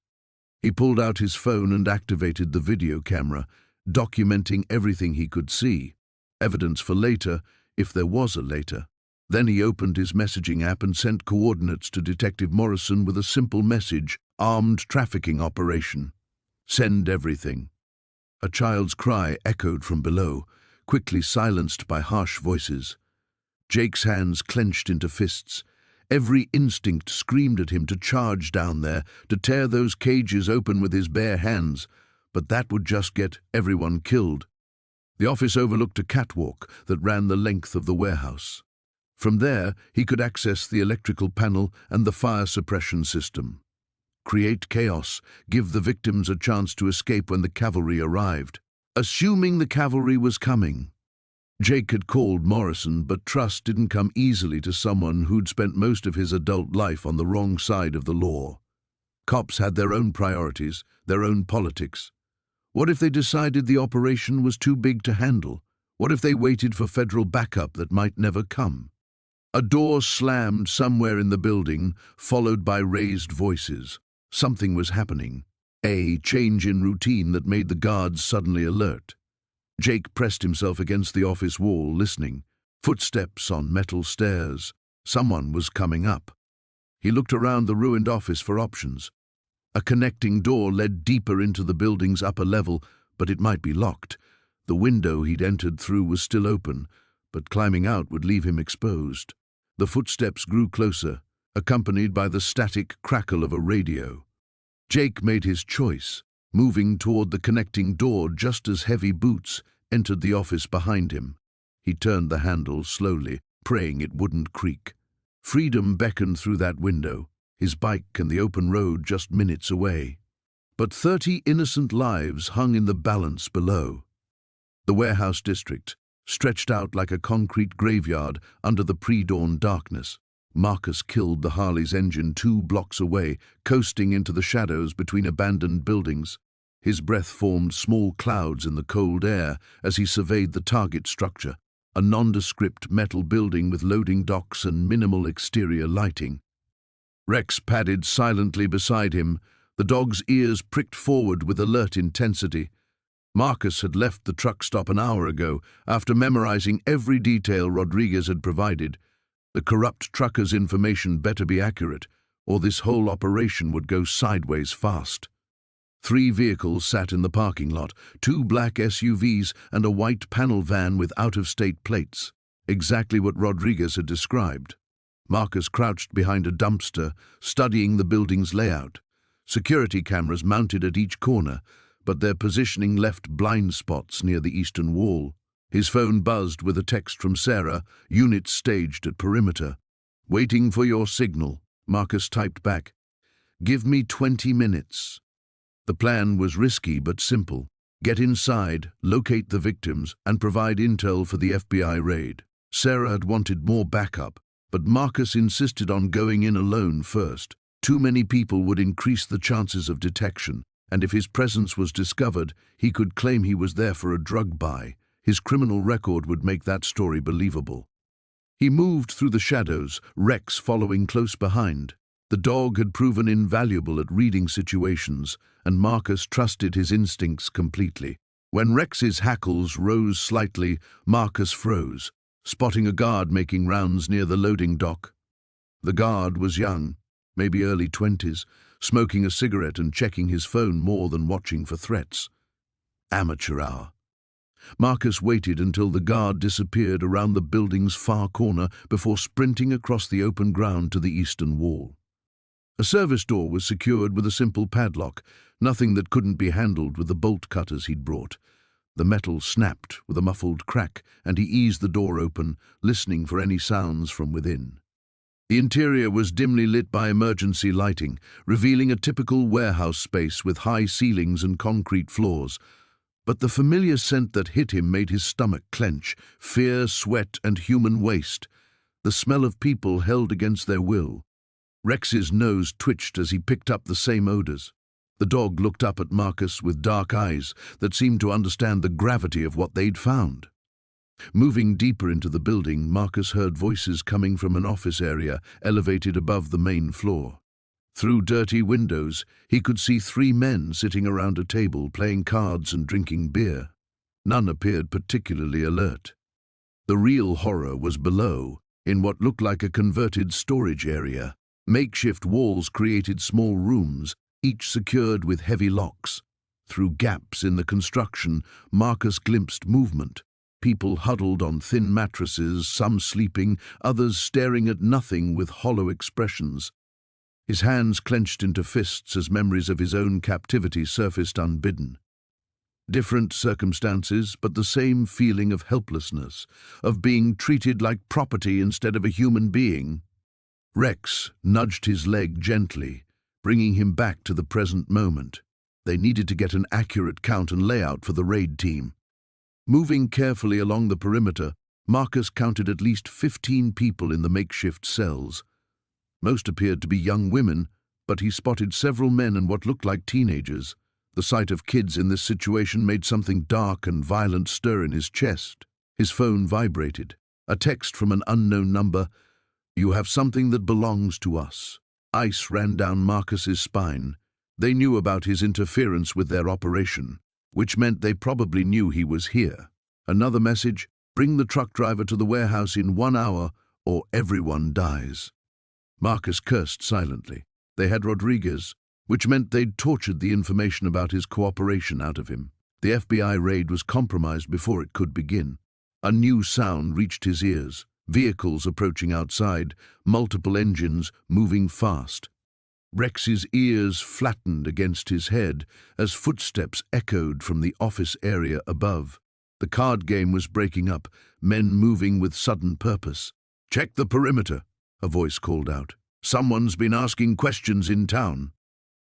He pulled out his phone and activated the video camera, documenting everything he could see. Evidence for later, if there was a later. Then he opened his messaging app and sent coordinates to Detective Morrison with a simple message: armed trafficking operation. Send everything. A child's cry echoed from below, quickly silenced by harsh voices. Jake's hands clenched into fists. Every instinct screamed at him to charge down there, to tear those cages open with his bare hands, but that would just get everyone killed. The office overlooked a catwalk that ran the length of the warehouse. From there, he could access the electrical panel and the fire suppression system. Create chaos, give the victims a chance to escape when the cavalry arrived. Assuming the cavalry was coming. Jake had called Morrison, but trust didn't come easily to someone who'd spent most of his adult life on the wrong side of the law. Cops had their own priorities, their own politics. What if they decided the operation was too big to handle? What if they waited for federal backup that might never come? A door slammed somewhere in the building, followed by raised voices. Something was happening. A change in routine that made the guards suddenly alert. Jake pressed himself against the office wall, listening. Footsteps on metal stairs. Someone was coming up. He looked around the ruined office for options. A connecting door led deeper into the building's upper level, but it might be locked. The window he'd entered through was still open, but climbing out would leave him exposed. The footsteps grew closer, accompanied by the static crackle of a radio. Jake made his choice, moving toward the connecting door just as heavy boots entered the office behind him. He turned the handle slowly, praying it wouldn't creak. Freedom beckoned through that window, his bike and the open road just minutes away. But 30 innocent lives hung in the balance below. The warehouse district stretched out like a concrete graveyard under the pre-dawn darkness. Marcus killed the Harley's engine 2 blocks away, coasting into the shadows between abandoned buildings. His breath formed small clouds in the cold air as he surveyed the target structure, a nondescript metal building with loading docks and minimal exterior lighting. Rex padded silently beside him, the dog's ears pricked forward with alert intensity. Marcus had left the truck stop an hour ago, after memorizing every detail Rodriguez had provided. The corrupt trucker's information better be accurate, or this whole operation would go sideways fast. 3 vehicles sat in the parking lot, 2 black SUVs and a white panel van with out-of-state plates, exactly what Rodriguez had described. Marcus crouched behind a dumpster, studying the building's layout. Security cameras mounted at each corner, but their positioning left blind spots near the eastern wall. His phone buzzed with a text from Sarah, units staged at perimeter. Waiting for your signal. Marcus typed back, "Give me 20 minutes." The plan was risky but simple. Get inside, locate the victims, and provide intel for the FBI raid. Sarah had wanted more backup, but Marcus insisted on going in alone first. Too many people would increase the chances of detection, and if his presence was discovered, he could claim he was there for a drug buy. His criminal record would make that story believable. He moved through the shadows, Rex following close behind. The dog had proven invaluable at reading situations, and Marcus trusted his instincts completely. When Rex's hackles rose slightly, Marcus froze, spotting a guard making rounds near the loading dock. The guard was young, maybe early 20s, smoking a cigarette and checking his phone more than watching for threats. Amateur hour. Marcus waited until the guard disappeared around the building's far corner before sprinting across the open ground to the eastern wall. A service door was secured with a simple padlock, nothing that couldn't be handled with the bolt cutters he'd brought. The metal snapped with a muffled crack, and he eased the door open, listening for any sounds from within. The interior was dimly lit by emergency lighting, revealing a typical warehouse space with high ceilings and concrete floors. But the familiar scent that hit him made his stomach clench, fear, sweat, and human waste, the smell of people held against their will. Rex's nose twitched as he picked up the same odors. The dog looked up at Marcus with dark eyes that seemed to understand the gravity of what they'd found. Moving deeper into the building, Marcus heard voices coming from an office area elevated above the main floor. Through dirty windows, he could see 3 men sitting around a table playing cards and drinking beer. None appeared particularly alert. The real horror was below, in what looked like a converted storage area. Makeshift walls created small rooms, each secured with heavy locks. Through gaps in the construction, Marcus glimpsed movement. People huddled on thin mattresses, some sleeping, others staring at nothing with hollow expressions. His hands clenched into fists as memories of his own captivity surfaced unbidden. Different circumstances, but the same feeling of helplessness, of being treated like property instead of a human being. Rex nudged his leg gently, bringing him back to the present moment. They needed to get an accurate count and layout for the raid team. Moving carefully along the perimeter, Marcus counted at least 15 people in the makeshift cells. Most appeared to be young women, but he spotted several men and what looked like teenagers. The sight of kids in this situation made something dark and violent stir in his chest. His phone vibrated. A text from an unknown number. "You have something that belongs to us." Ice ran down Marcus's spine. They knew about his interference with their operation, which meant they probably knew he was here. Another message, "Bring the truck driver to the warehouse in 1 hour or everyone dies." Marcus cursed silently. They had Rodriguez, which meant they'd tortured the information about his cooperation out of him. The FBI raid was compromised before it could begin. A new sound reached his ears. Vehicles approaching outside, multiple engines moving fast. Rex's ears flattened against his head as footsteps echoed from the office area above. The card game was breaking up, men moving with sudden purpose. "Check the perimeter," a voice called out. "Someone's been asking questions in town."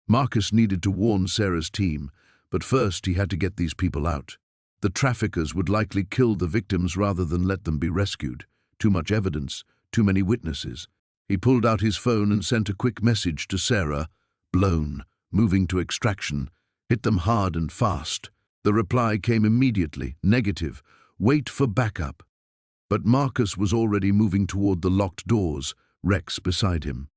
Marcus needed to warn Sarah's team, but first he had to get these people out. The traffickers would likely kill the victims rather than let them be rescued. Too much evidence, too many witnesses. He pulled out his phone and sent a quick message to Sarah. "Blown, moving to extraction. Hit them hard and fast." The reply came immediately, negative. "Wait for backup." But Marcus was already moving toward the locked doors, Rex beside him.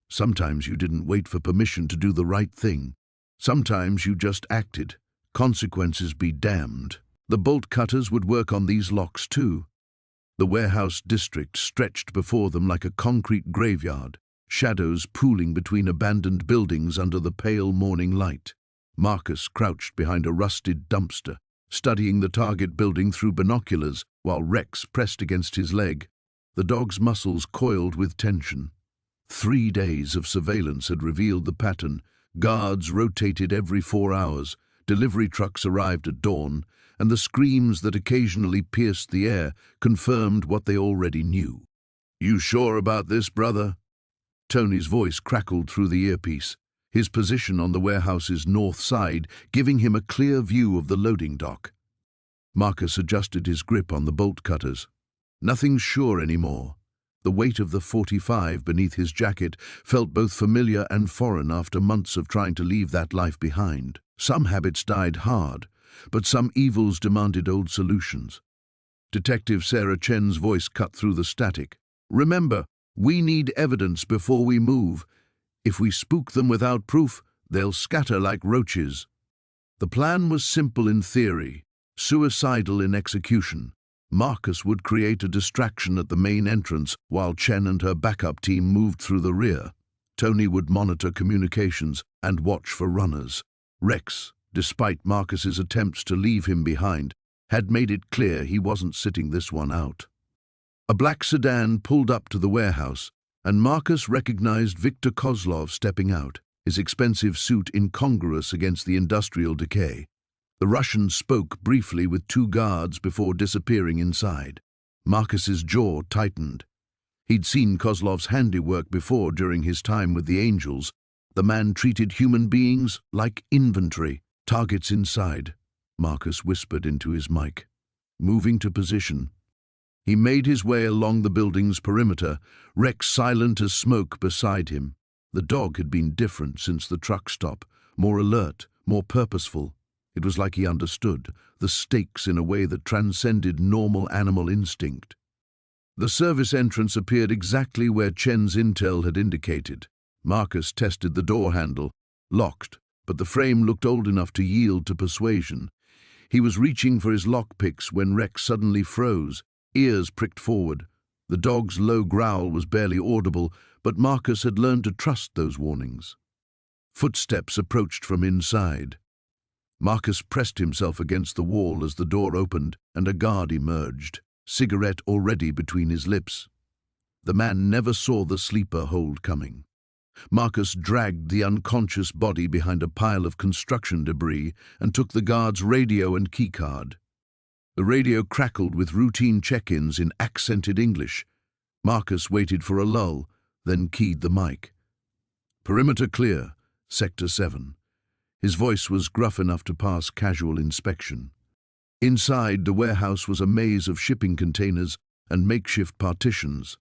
Sometimes you didn't wait for permission to do the right thing. Sometimes you just acted. Consequences be damned. The bolt cutters would work on these locks too. The warehouse district stretched before them like a concrete graveyard, shadows pooling between abandoned buildings under the pale morning light. Marcus crouched behind a rusted dumpster, studying the target building through binoculars while Rex pressed against his leg. The dog's muscles coiled with tension. 3 days of surveillance had revealed the pattern. Guards rotated every 4 hours, delivery trucks arrived at dawn, and the screams that occasionally pierced the air confirmed what they already knew. "You sure about this, brother?" Tony's voice crackled through the earpiece, his position on the warehouse's north side giving him a clear view of the loading dock. Marcus adjusted his grip on the bolt cutters. Nothing sure anymore. The weight of the .45 beneath his jacket felt both familiar and foreign after months of trying to leave that life behind. Some habits died hard, but some evils demanded old solutions. Detective Sarah Chen's voice cut through the static. "Remember, we need evidence before we move. If we spook them without proof, they'll scatter like roaches." The plan was simple in theory, suicidal in execution. Marcus would create a distraction at the main entrance while Chen and her backup team moved through the rear. Tony would monitor communications and watch for runners. Rex, despite Marcus's attempts to leave him behind, had made it clear he wasn't sitting this one out. A black sedan pulled up to the warehouse, and Marcus recognized Viktor Kozlov stepping out, his expensive suit incongruous against the industrial decay. The Russian spoke briefly with two guards before disappearing inside. Marcus's jaw tightened. He'd seen Kozlov's handiwork before during his time with the Angels. The man treated human beings like inventory. "Targets inside," Marcus whispered into his mic. Moving to position. He made his way along the building's perimeter, Rex silent as smoke beside him. The dog had been different since the truck stop, more alert, more purposeful. It was like he understood the stakes in a way that transcended normal animal instinct. The service entrance appeared exactly where Chen's intel had indicated. Marcus tested the door handle, locked, but the frame looked old enough to yield to persuasion. He was reaching for his lockpicks when Rex suddenly froze, ears pricked forward. The dog's low growl was barely audible, but Marcus had learned to trust those warnings. Footsteps approached from inside. Marcus pressed himself against the wall as the door opened and a guard emerged, cigarette already between his lips. The man never saw the sleeper hold coming. Marcus dragged the unconscious body behind a pile of construction debris and took the guard's radio and keycard. The radio crackled with routine check-ins in accented English. Marcus waited for a lull, then keyed the mic. "Perimeter clear, Sector 7. His voice was gruff enough to pass casual inspection. Inside, the warehouse was a maze of shipping containers and makeshift partitions.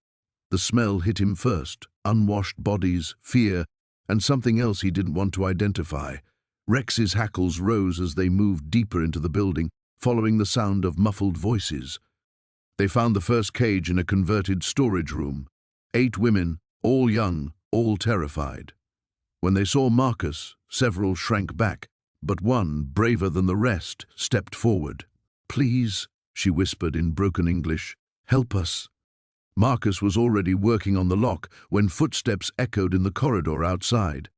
The smell hit him first, unwashed bodies, fear, and something else he didn't want to identify. Rex's hackles rose as they moved deeper into the building, following the sound of muffled voices. They found the first cage in a converted storage room. 8 women, all young, all terrified. When they saw Marcus, several shrank back, but one, braver than the rest, stepped forward. "Please," she whispered in broken English, "help us." Marcus was already working on the lock when footsteps echoed in the corridor outside.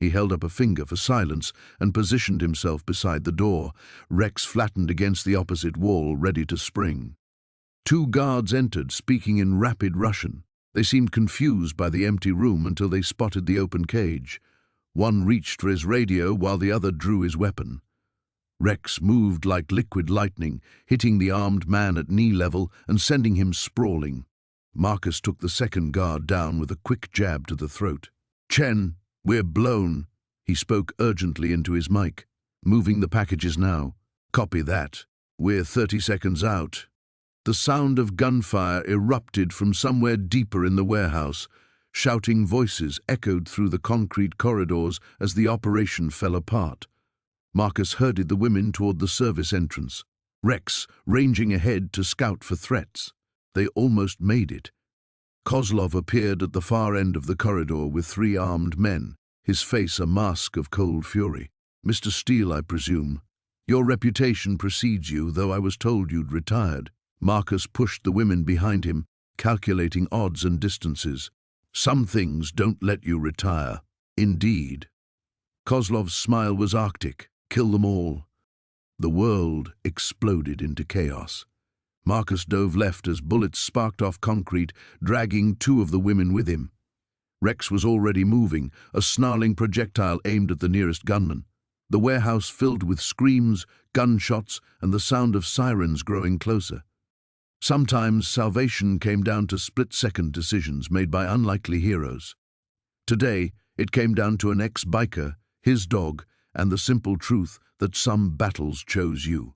He held up a finger for silence and positioned himself beside the door. Rex flattened against the opposite wall, ready to spring. 2 guards entered, speaking in rapid Russian. They seemed confused by the empty room until they spotted the open cage. One reached for his radio while the other drew his weapon. Rex moved like liquid lightning, hitting the armed man at knee level and sending him sprawling. Marcus took the second guard down with a quick jab to the throat. "Chen, we're blown," he spoke urgently into his mic. "Moving the packages now." "Copy that. We're 30 seconds out." The sound of gunfire erupted from somewhere deeper in the warehouse. Shouting voices echoed through the concrete corridors as the operation fell apart. Marcus herded the women toward the service entrance, Rex ranging ahead to scout for threats. They almost made it. Kozlov appeared at the far end of the corridor with 3 armed men, his face a mask of cold fury. "Mr. Steele, I presume. Your reputation precedes you, though I was told you'd retired." Marcus pushed the women behind him, calculating odds and distances. "Some things don't let you retire." "Indeed." Kozlov's smile was arctic. "Kill them all." The world exploded into chaos. Marcus dove left as bullets sparked off concrete, dragging 2 of the women with him. Rex was already moving, a snarling projectile aimed at the nearest gunman. The warehouse filled with screams, gunshots, and the sound of sirens growing closer. Sometimes salvation came down to split-second decisions made by unlikely heroes. Today, it came down to an ex-biker, his dog, and the simple truth that some battles chose you.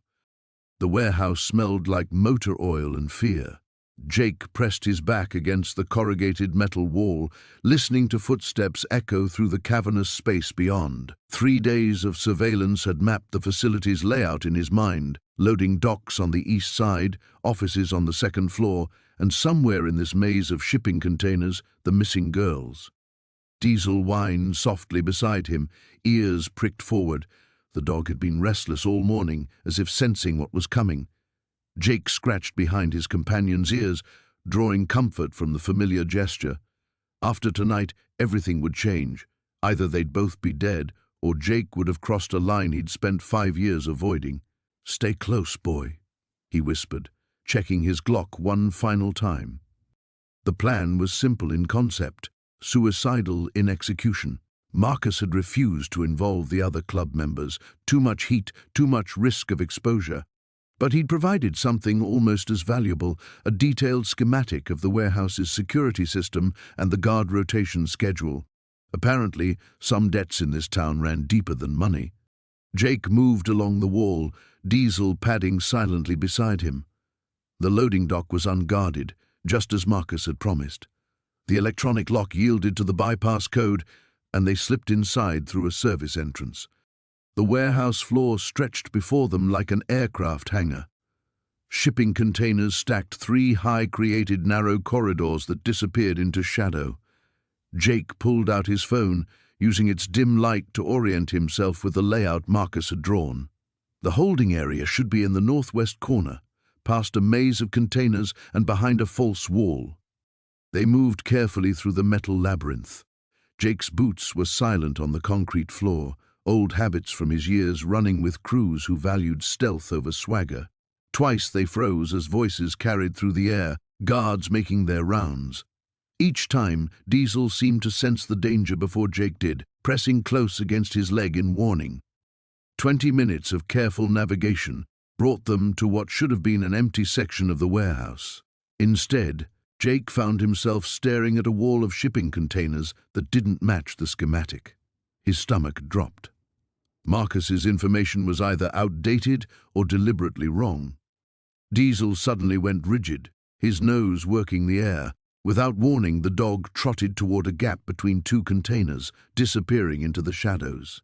The warehouse smelled like motor oil and fear. Jake pressed his back against the corrugated metal wall, listening to footsteps echo through the cavernous space beyond. 3 days of surveillance had mapped the facility's layout in his mind, loading docks on the east side, offices on the second floor, and somewhere in this maze of shipping containers, the missing girls. Diesel whined softly beside him, ears pricked forward. The dog had been restless all morning, as if sensing what was coming. Jake scratched behind his companion's ears, drawing comfort from the familiar gesture. After tonight, everything would change. Either they'd both be dead, or Jake would have crossed a line he'd spent 5 years avoiding. "Stay close, boy," he whispered, checking his Glock one final time. The plan was simple in concept, suicidal in execution. Marcus had refused to involve the other club members. Too much heat, too much risk of exposure. But he'd provided something almost as valuable, a detailed schematic of the warehouse's security system and the guard rotation schedule. Apparently, some debts in this town ran deeper than money. Jake moved along the wall, Diesel padding silently beside him. The loading dock was unguarded, just as Marcus had promised. The electronic lock yielded to the bypass code, and they slipped inside through a service entrance. The warehouse floor stretched before them like an aircraft hangar. Shipping containers stacked 3 high-created narrow corridors that disappeared into shadow. Jake pulled out his phone, using its dim light to orient himself with the layout Marcus had drawn. The holding area should be in the northwest corner, past a maze of containers and behind a false wall. They moved carefully through the metal labyrinth. Jake's boots were silent on the concrete floor, old habits from his years running with crews who valued stealth over swagger. Twice they froze as voices carried through the air, guards making their rounds. Each time, Diesel seemed to sense the danger before Jake did, pressing close against his leg in warning. 20 minutes of careful navigation brought them to what should have been an empty section of the warehouse. Instead, Jake found himself staring at a wall of shipping containers that didn't match the schematic. His stomach dropped. Marcus's information was either outdated or deliberately wrong. Diesel suddenly went rigid, his nose working the air. Without warning, the dog trotted toward a gap between 2 containers, disappearing into the shadows.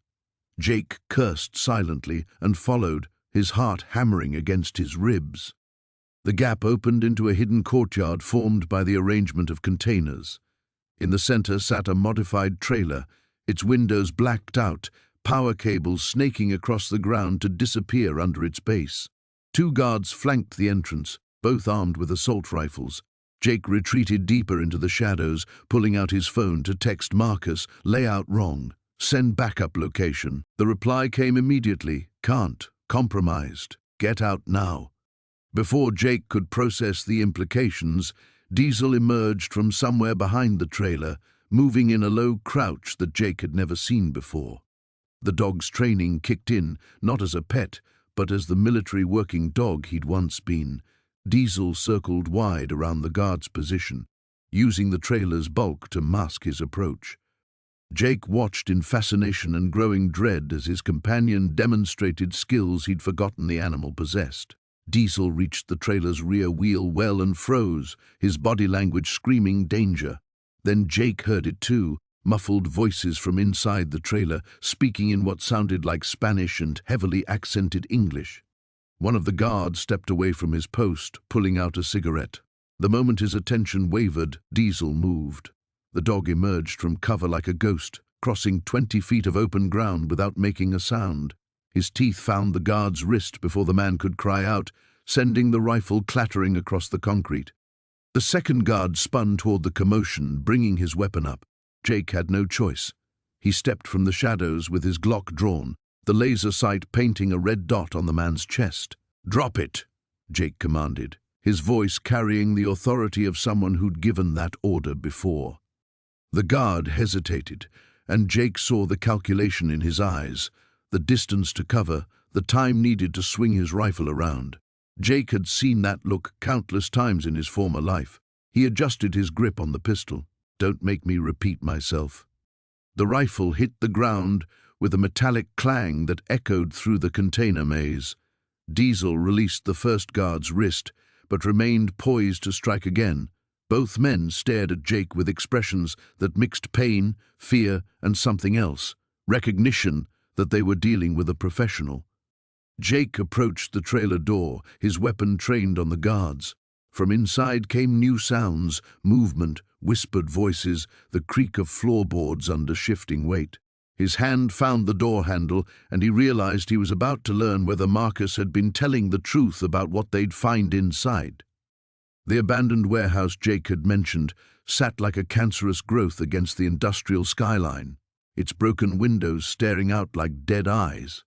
Jake cursed silently and followed, his heart hammering against his ribs. The gap opened into a hidden courtyard formed by the arrangement of containers. In the center sat a modified trailer, its windows blacked out, power cables snaking across the ground to disappear under its base. 2 guards flanked the entrance, both armed with assault rifles. Jake retreated deeper into the shadows, pulling out his phone to text Marcus, "Layout wrong. Send backup location." The reply came immediately, "Can't. Compromised. Get out now." Before Jake could process the implications, Diesel emerged from somewhere behind the trailer, moving in a low crouch that Jake had never seen before. The dog's training kicked in, not as a pet, but as the military working dog he'd once been. Diesel circled wide around the guard's position, using the trailer's bulk to mask his approach. Jake watched in fascination and growing dread as his companion demonstrated skills he'd forgotten the animal possessed. Diesel reached the trailer's rear wheel well and froze, his body language screaming danger. Then Jake heard it too, muffled voices from inside the trailer, speaking in what sounded like Spanish and heavily accented English. One of the guards stepped away from his post, pulling out a cigarette. The moment his attention wavered, Diesel moved. The dog emerged from cover like a ghost, crossing 20 feet of open ground without making a sound. His teeth found the guard's wrist before the man could cry out, sending the rifle clattering across the concrete. The second guard spun toward the commotion, bringing his weapon up. Jake had no choice. He stepped from the shadows with his Glock drawn, the laser sight painting a red dot on the man's chest. "Drop it," Jake commanded, his voice carrying the authority of someone who'd given that order before. The guard hesitated, and Jake saw the calculation in his eyes, the distance to cover, the time needed to swing his rifle around. Jake had seen that look countless times in his former life. He adjusted his grip on the pistol. "Don't make me repeat myself," The rifle hit the ground with a metallic clang that echoed through the container maze. Diesel released the first guard's wrist, but remained poised to strike again. Both men stared at Jake with expressions that mixed pain, fear, and something else, recognition that they were dealing with a professional. Jake approached the trailer door, his weapon trained on the guards. From inside came new sounds, movement, whispered voices, the creak of floorboards under shifting weight. His hand found the door handle, and he realized he was about to learn whether Marcus had been telling the truth about what they'd find inside. The abandoned warehouse Jake had mentioned sat like a cancerous growth against the industrial skyline, its broken windows staring out like dead eyes.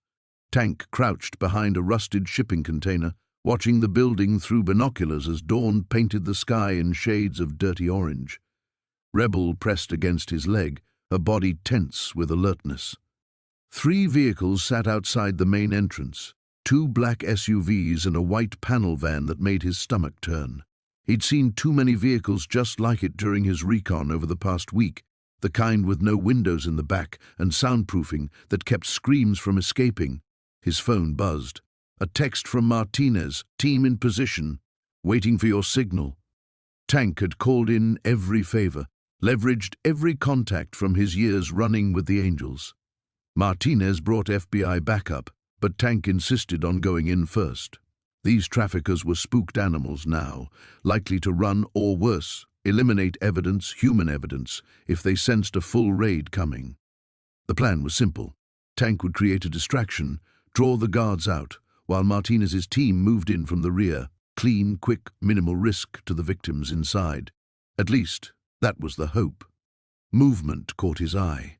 Tank crouched behind a rusted shipping container, watching the building through binoculars as dawn painted the sky in shades of dirty orange. Rebel pressed against his leg, her body tense with alertness. 3 vehicles sat outside the main entrance, 2 black SUVs and a white panel van that made his stomach turn. He'd seen too many vehicles just like it during his recon over the past week, the kind with no windows in the back and soundproofing that kept screams from escaping. His phone buzzed. A text from Martinez, team in position, waiting for your signal. Tank had called in every favor, leveraged every contact from his years running with the Angels. Martinez brought FBI backup, but Tank insisted on going in first. These traffickers were spooked animals now, likely to run or worse, eliminate evidence, human evidence, if they sensed a full raid coming. The plan was simple. Tank would create a distraction, draw the guards out, while Martinez's team moved in from the rear, clean, quick, minimal risk to the victims inside. At least, that was the hope. Movement caught his eye.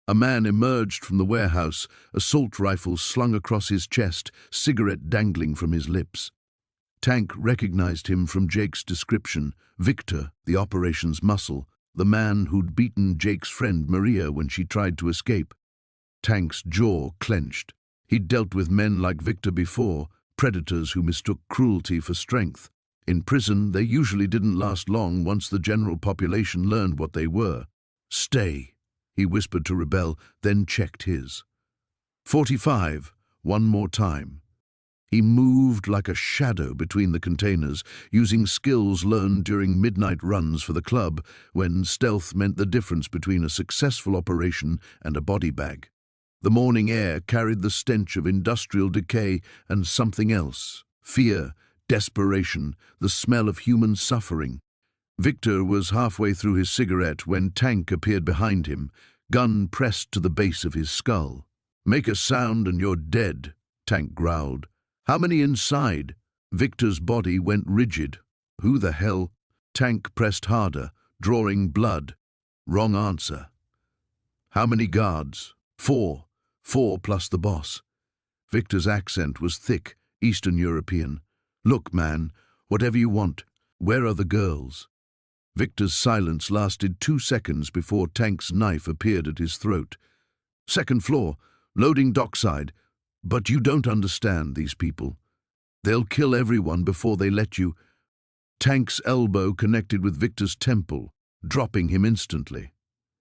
A man emerged from the warehouse, assault rifle slung across his chest, cigarette dangling from his lips. Tank recognized him from Jake's description, Victor, the operations muscle, the man who'd beaten Jake's friend Maria when she tried to escape. Tank's jaw clenched. He'd dealt with men like Victor before, predators who mistook cruelty for strength. In prison, they usually didn't last long once the general population learned what they were. "Stay," he whispered to Rebel, then checked his. 45, one more time. He moved like a shadow between the containers, using skills learned during midnight runs for the club, when stealth meant the difference between a successful operation and a body bag. The morning air carried the stench of industrial decay and something else, fear, desperation, the smell of human suffering. Victor was halfway through his cigarette when Tank appeared behind him, gun pressed to the base of his skull. "Make a sound and you're dead," Tank growled. "How many inside?" Victor's body went rigid. "Who the hell?" Tank pressed harder, drawing blood. Wrong answer. "How many guards?" "4. 4 plus the boss." Victor's accent was thick, Eastern European. "Look, man, whatever you want. Where are the girls?" Victor's silence lasted 2 seconds before Tank's knife appeared at his throat. "Second floor, loading dockside. But you don't understand these people. They'll kill everyone before they let you." Tank's elbow connected with Victor's temple, dropping him instantly.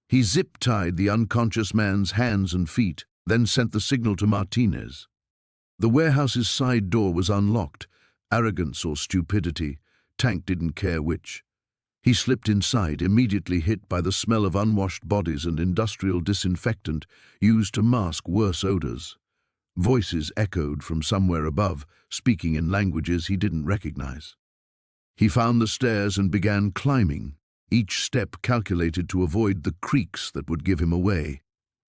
He zip-tied the unconscious man's hands and feet, then sent the signal to Martinez. The warehouse's side door was unlocked. Arrogance or stupidity, Tank didn't care which. He slipped inside, immediately hit by the smell of unwashed bodies and industrial disinfectant used to mask worse odors. Voices echoed from somewhere above, speaking in languages he didn't recognize. He found the stairs and began climbing, each step calculated to avoid the creaks that would give him away.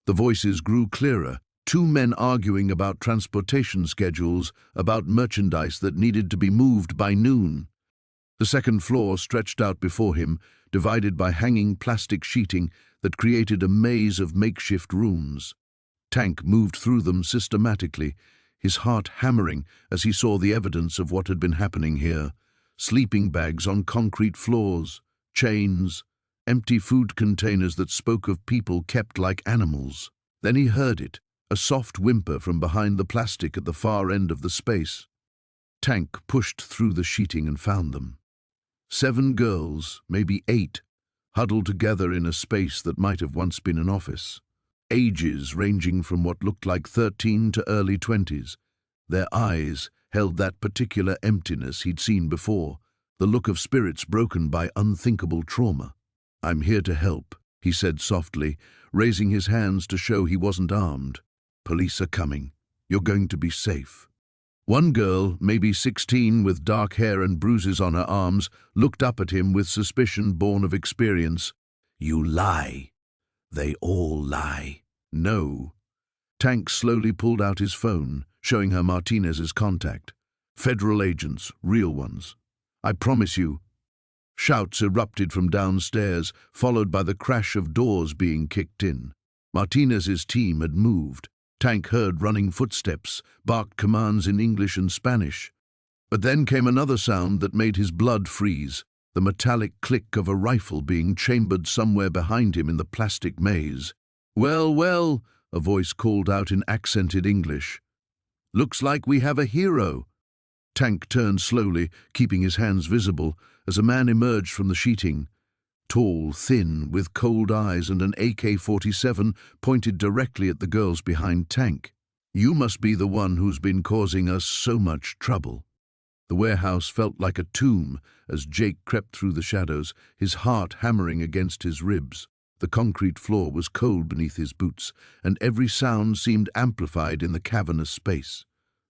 The voices grew clearer, 2 men arguing about transportation schedules, about merchandise that needed to be moved by noon. The second floor stretched out before him, divided by hanging plastic sheeting that created a maze of makeshift rooms. Tank moved through them systematically, his heart hammering as he saw the evidence of what had been happening here. Sleeping bags on concrete floors, chains, empty food containers that spoke of people kept like animals. Then he heard it, a soft whimper from behind the plastic at the far end of the space. Tank pushed through the sheeting and found them. 7 girls, maybe 8, huddled together in a space that might have once been an office. Ages ranging from what looked like 13 to early 20s. Their eyes held that particular emptiness he'd seen before, the look of spirits broken by unthinkable trauma. "I'm here to help," he said softly, raising his hands to show he wasn't armed. "Police are coming. You're going to be safe." One girl, maybe 16, with dark hair and bruises on her arms, looked up at him with suspicion born of experience. "You lie. They all lie." "No." Tank slowly pulled out his phone, showing her Martinez's contact. "Federal agents, real ones. I promise you." Shouts erupted from downstairs, followed by the crash of doors being kicked in. Martinez's team had moved. Tank heard running footsteps, barked commands in English and Spanish. But then came another sound that made his blood freeze, the metallic click of a rifle being chambered somewhere behind him in the plastic maze. "Well, well," a voice called out in accented English. "Looks like we have a hero." Tank turned slowly, keeping his hands visible, as a man emerged from the sheeting. Tall, thin, with cold eyes and an AK-47 pointed directly at the girls behind Tank. "You must be the one who's been causing us so much trouble." The warehouse felt like a tomb as Jake crept through the shadows, his heart hammering against his ribs. The concrete floor was cold beneath his boots, and every sound seemed amplified in the cavernous space.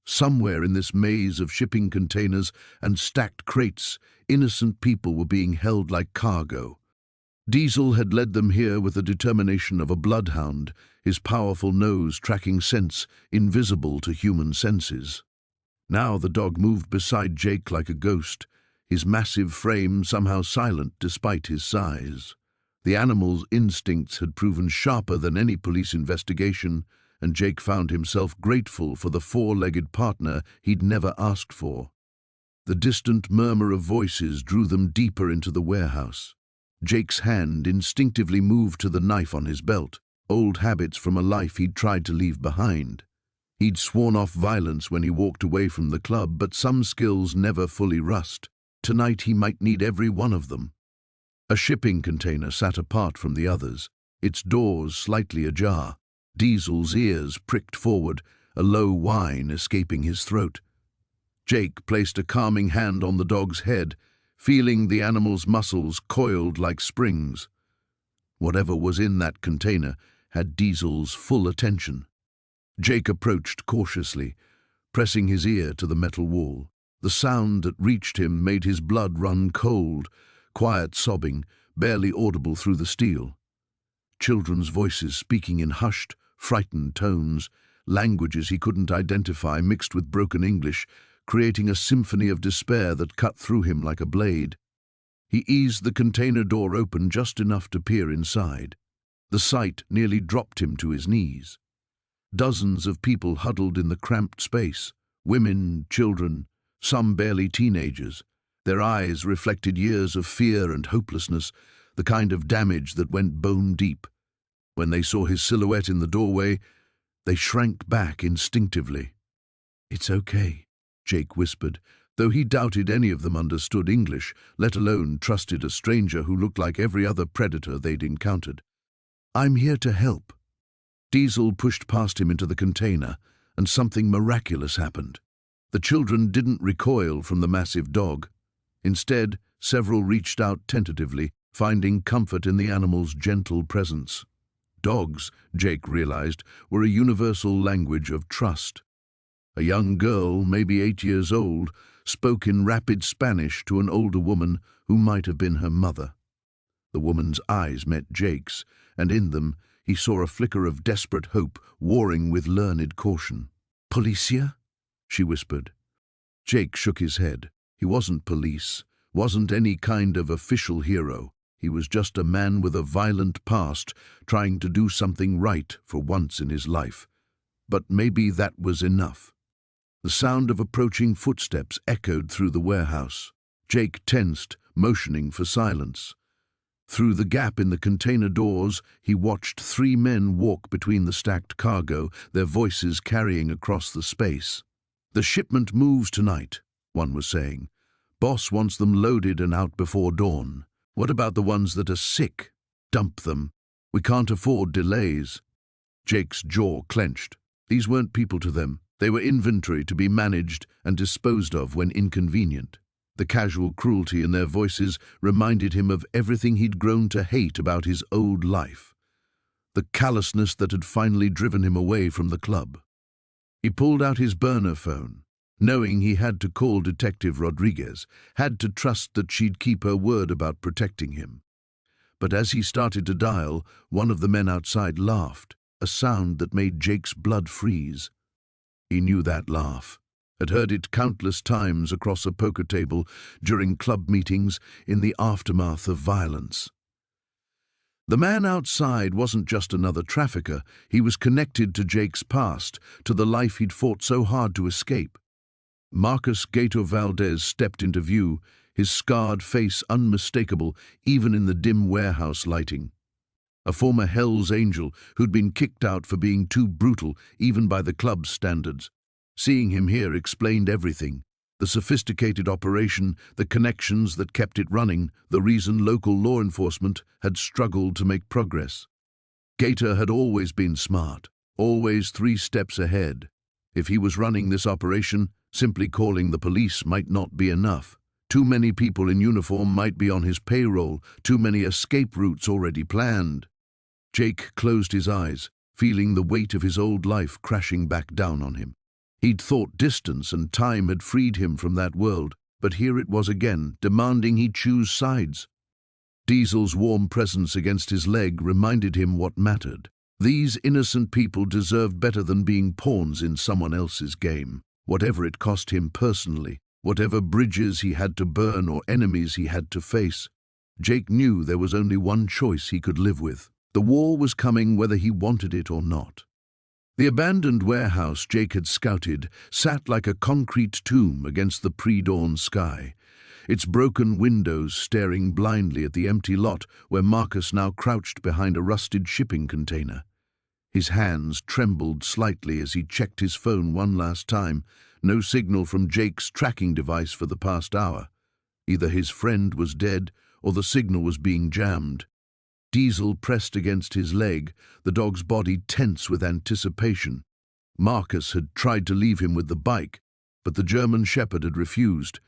Somewhere in this maze of shipping containers and stacked crates, innocent people were being held like cargo. Diesel had led them here with the determination of a bloodhound, his powerful nose tracking scents invisible to human senses. Now the dog moved beside Jake like a ghost, his massive frame somehow silent despite his size. The animal's instincts had proven sharper than any police investigation, and Jake found himself grateful for the four-legged partner he'd never asked for. The distant murmur of voices drew them deeper into the warehouse. Jake's hand instinctively moved to the knife on his belt, old habits from a life he'd tried to leave behind. He'd sworn off violence when he walked away from the club, but some skills never fully rust. Tonight he might need every one of them. A shipping container sat apart from the others, its doors slightly ajar. Diesel's ears pricked forward, a low whine escaping his throat. Jake placed a calming hand on the dog's head, feeling the animal's muscles coiled like springs. Whatever was in that container had Diesel's full attention. Jake approached cautiously, pressing his ear to the metal wall. The sound that reached him made his blood run cold, quiet sobbing, barely audible through the steel. Children's voices speaking in hushed, frightened tones, languages he couldn't identify mixed with broken English, creating a symphony of despair that cut through him like a blade. He eased the container door open just enough to peer inside. The sight nearly dropped him to his knees. Dozens of people huddled in the cramped space, women, children, some barely teenagers. Their eyes reflected years of fear and hopelessness, the kind of damage that went bone deep. When they saw his silhouette in the doorway, they shrank back instinctively. "It's okay," Jake whispered, though he doubted any of them understood English, let alone trusted a stranger who looked like every other predator they'd encountered. "I'm here to help." Diesel pushed past him into the container, and something miraculous happened. The children didn't recoil from the massive dog. Instead, several reached out tentatively, finding comfort in the animal's gentle presence. Dogs, Jake realized, were a universal language of trust. A young girl, maybe 8 years old, spoke in rapid Spanish to an older woman who might have been her mother. The woman's eyes met Jake's, and in them he saw a flicker of desperate hope warring with learned caution. "Policia?" she whispered. Jake shook his head. He wasn't police, wasn't any kind of official hero. He was just a man with a violent past, trying to do something right for once in his life. But maybe that was enough. The sound of approaching footsteps echoed through the warehouse. Jake tensed, motioning for silence. Through the gap in the container doors, he watched 3 men walk between the stacked cargo, their voices carrying across the space. "The shipment moves tonight," one was saying. "Boss wants them loaded and out before dawn." What about the ones that are sick? Dump them. We can't afford delays. Jake's jaw clenched. These weren't people to them. They were inventory to be managed and disposed of when inconvenient. The casual cruelty in their voices reminded him of everything he'd grown to hate about his old life. The callousness that had finally driven him away from the club. He pulled out his burner phone, knowing he had to call Detective Rodriguez, had to trust that she'd keep her word about protecting him. But as he started to dial, one of the men outside laughed, a sound that made Jake's blood freeze. He knew that laugh, had heard it countless times across a poker table, during club meetings, in the aftermath of violence. The man outside wasn't just another trafficker. He was connected to Jake's past, to the life he'd fought so hard to escape. Marcus Gato Valdez stepped into view, his scarred face unmistakable even in the dim warehouse lighting. A former Hell's Angel who'd been kicked out for being too brutal even by the club's standards. Seeing him here explained everything. The sophisticated operation, the connections that kept it running, the reason local law enforcement had struggled to make progress. Gator had always been smart, always 3 steps ahead. If he was running this operation, simply calling the police might not be enough. Too many people in uniform might be on his payroll, too many escape routes already planned. Jake closed his eyes, feeling the weight of his old life crashing back down on him. He'd thought distance and time had freed him from that world, but here it was again, demanding he choose sides. Diesel's warm presence against his leg reminded him what mattered. These innocent people deserved better than being pawns in someone else's game, whatever it cost him personally, whatever bridges he had to burn or enemies he had to face. Jake knew there was only one choice he could live with. The war was coming whether he wanted it or not. The abandoned warehouse Jake had scouted sat like a concrete tomb against the pre-dawn sky, its broken windows staring blindly at the empty lot where Marcus now crouched behind a rusted shipping container. His hands trembled slightly as he checked his phone one last time. No signal from Jake's tracking device for the past hour. Either his friend was dead or the signal was being jammed. Diesel pressed against his leg, the dog's body tense with anticipation. Marcus had tried to leave him with the bike, but the German shepherd had refused,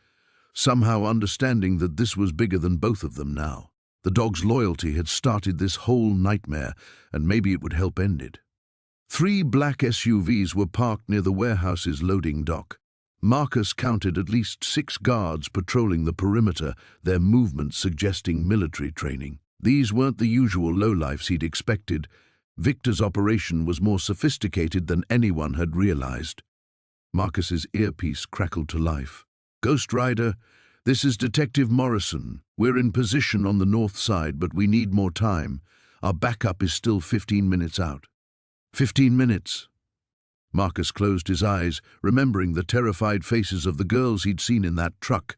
somehow understanding that this was bigger than both of them now. The dog's loyalty had started this whole nightmare, and maybe it would help end it. 3 black SUVs were parked near the warehouse's loading dock. Marcus counted at least 6 guards patrolling the perimeter, their movements suggesting military training. These weren't the usual lowlifes he'd expected. Victor's operation was more sophisticated than anyone had realized. Marcus's earpiece crackled to life. "Ghost Rider, this is Detective Morrison. We're in position on the north side, but we need more time. Our backup is still 15 minutes out." 15 minutes. Marcus closed his eyes, remembering the terrified faces of the girls he'd seen in that truck.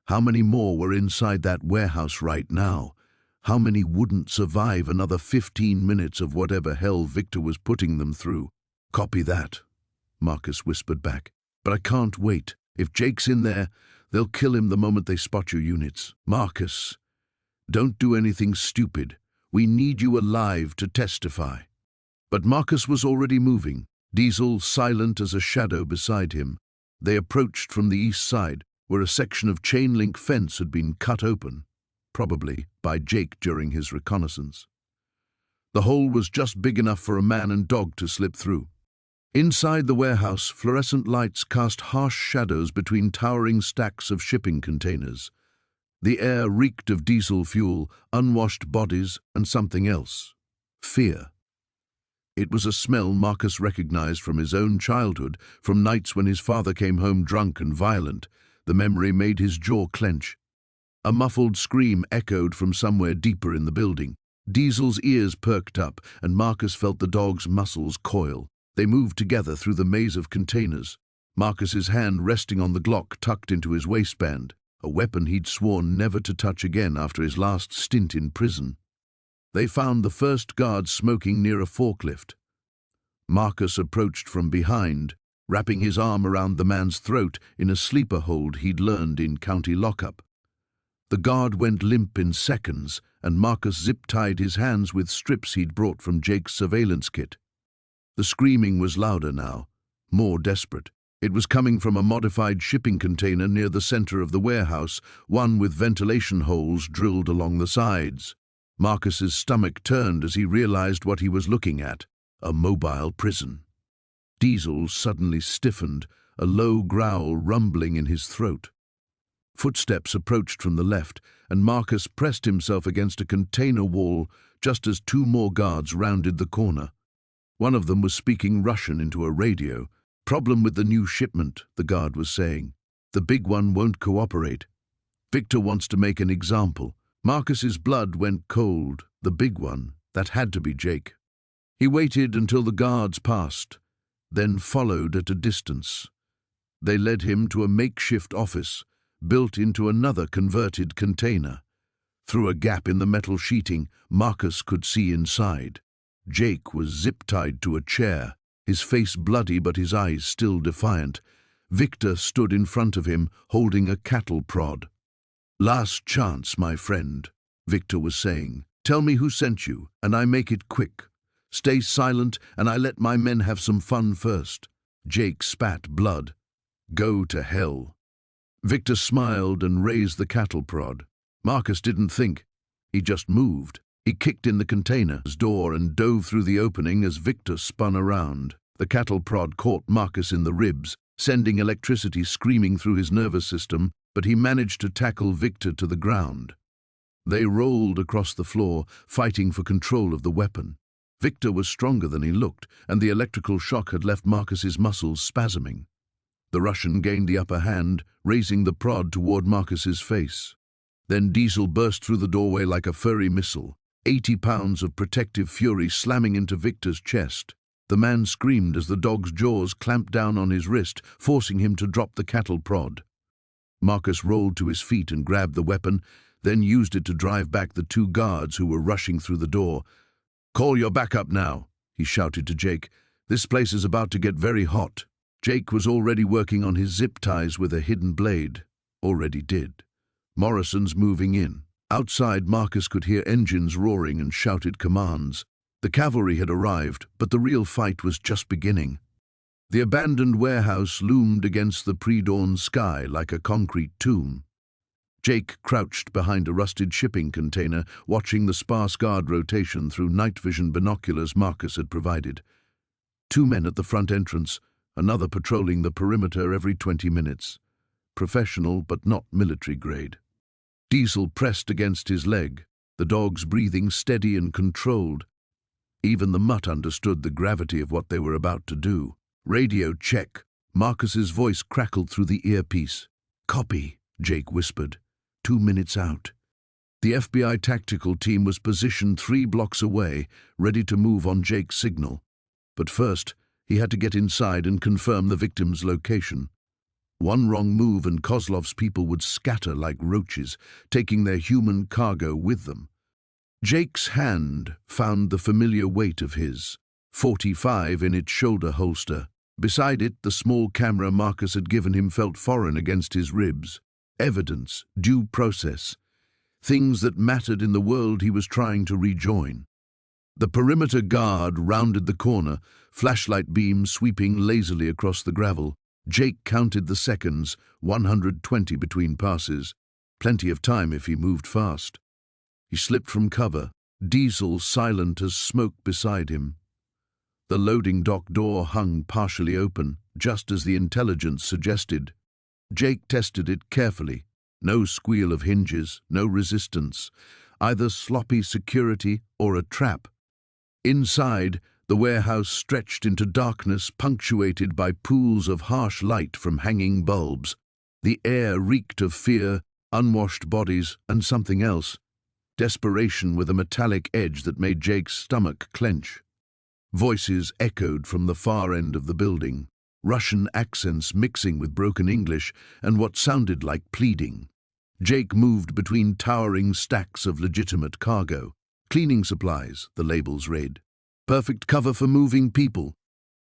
How many more were inside that warehouse right now? How many wouldn't survive another 15 minutes of whatever hell Victor was putting them through? "Copy that," Marcus whispered back. "But I can't wait. If Jake's in there, they'll kill him the moment they spot your units." "Marcus, don't do anything stupid. We need you alive to testify." But Marcus was already moving, Diesel silent as a shadow beside him. They approached from the east side, where a section of chain-link fence had been cut open, probably by Jake during his reconnaissance. The hole was just big enough for a man and dog to slip through. Inside the warehouse, fluorescent lights cast harsh shadows between towering stacks of shipping containers. The air reeked of diesel fuel, unwashed bodies, and something else. Fear. It was a smell Marcus recognized from his own childhood, from nights when his father came home drunk and violent. The memory made his jaw clench. A muffled scream echoed from somewhere deeper in the building. Diesel's ears perked up, and Marcus felt the dog's muscles coil. They moved together through the maze of containers, Marcus's hand resting on the Glock tucked into his waistband, a weapon he'd sworn never to touch again after his last stint in prison. They found the first guard smoking near a forklift. Marcus approached from behind, wrapping his arm around the man's throat in a sleeper hold he'd learned in county lockup. The guard went limp in seconds, and Marcus zip-tied his hands with strips he'd brought from Jake's surveillance kit. The screaming was louder now, more desperate. It was coming from a modified shipping container near the center of the warehouse, one with ventilation holes drilled along the sides. Marcus's stomach turned as he realized what he was looking at, a mobile prison. Diesel suddenly stiffened, a low growl rumbling in his throat. Footsteps approached from the left, and Marcus pressed himself against a container wall just as two more guards rounded the corner. One of them was speaking Russian into a radio. "Problem with the new shipment," the guard was saying. "The big one won't cooperate. Victor wants to make an example." Marcus's blood went cold. The big one, that had to be Jake. He waited until the guards passed, then followed at a distance. They led him to a makeshift office, built into another converted container. Through a gap in the metal sheeting, Marcus could see inside. Jake was zip-tied to a chair, his face bloody but his eyes still defiant. Victor stood in front of him, holding a cattle prod. "Last chance, my friend," Victor was saying. "Tell me who sent you, and I make it quick. Stay silent, and I let my men have some fun first." Jake spat blood. "Go to hell." Victor smiled and raised the cattle prod. Marcus didn't think. He just moved. He kicked in the container's door and dove through the opening as Victor spun around. The cattle prod caught Marcus in the ribs, sending electricity screaming through his nervous system, but he managed to tackle Victor to the ground. They rolled across the floor, fighting for control of the weapon. Victor was stronger than he looked, and the electrical shock had left Marcus's muscles spasming. The Russian gained the upper hand, raising the prod toward Marcus's face. Then Diesel burst through the doorway like a furry missile, 80 pounds of protective fury slamming into Victor's chest. The man screamed as the dog's jaws clamped down on his wrist, forcing him to drop the cattle prod. Marcus rolled to his feet and grabbed the weapon, then used it to drive back the two guards who were rushing through the door. "Call your backup now," he shouted to Jake. "This place is about to get very hot." Jake was already working on his zip ties with a hidden blade. Already did. Morrison's moving in. Outside, Marcus could hear engines roaring and shouted commands. The cavalry had arrived, but the real fight was just beginning. The abandoned warehouse loomed against the pre-dawn sky like a concrete tomb. Jake crouched behind a rusted shipping container, watching the sparse guard rotation through night vision binoculars Marcus had provided. 2 men at the front entrance, another patrolling the perimeter every 20 minutes. Professional, but not military grade. Diesel pressed against his leg, the dogs breathing steady and controlled. Even the mutt understood the gravity of what they were about to do. "Radio check." Marcus's voice crackled through the earpiece. "Copy," Jake whispered. 2 minutes out. The FBI tactical team was positioned 3 blocks away, ready to move on Jake's signal. But first, he had to get inside and confirm the victim's location. One wrong move and Kozlov's people would scatter like roaches, taking their human cargo with them. Jake's hand found the familiar weight of his, .45 in its shoulder holster. Beside it, the small camera Marcus had given him felt foreign against his ribs. Evidence, due process, things that mattered in the world he was trying to rejoin. The perimeter guard rounded the corner, flashlight beams sweeping lazily across the gravel. Jake counted the seconds, 120 between passes. Plenty of time if he moved fast. He slipped from cover, Diesel silent as smoke beside him. The loading dock door hung partially open, just as the intelligence suggested. Jake tested it carefully. No squeal of hinges, no resistance, either sloppy security or a trap. Inside, the warehouse stretched into darkness punctuated by pools of harsh light from hanging bulbs. The air reeked of fear, unwashed bodies, and something else. Desperation with a metallic edge that made Jake's stomach clench. Voices echoed from the far end of the building, Russian accents mixing with broken English and what sounded like pleading. Jake moved between towering stacks of legitimate cargo. Cleaning supplies, the labels read. Perfect cover for moving people.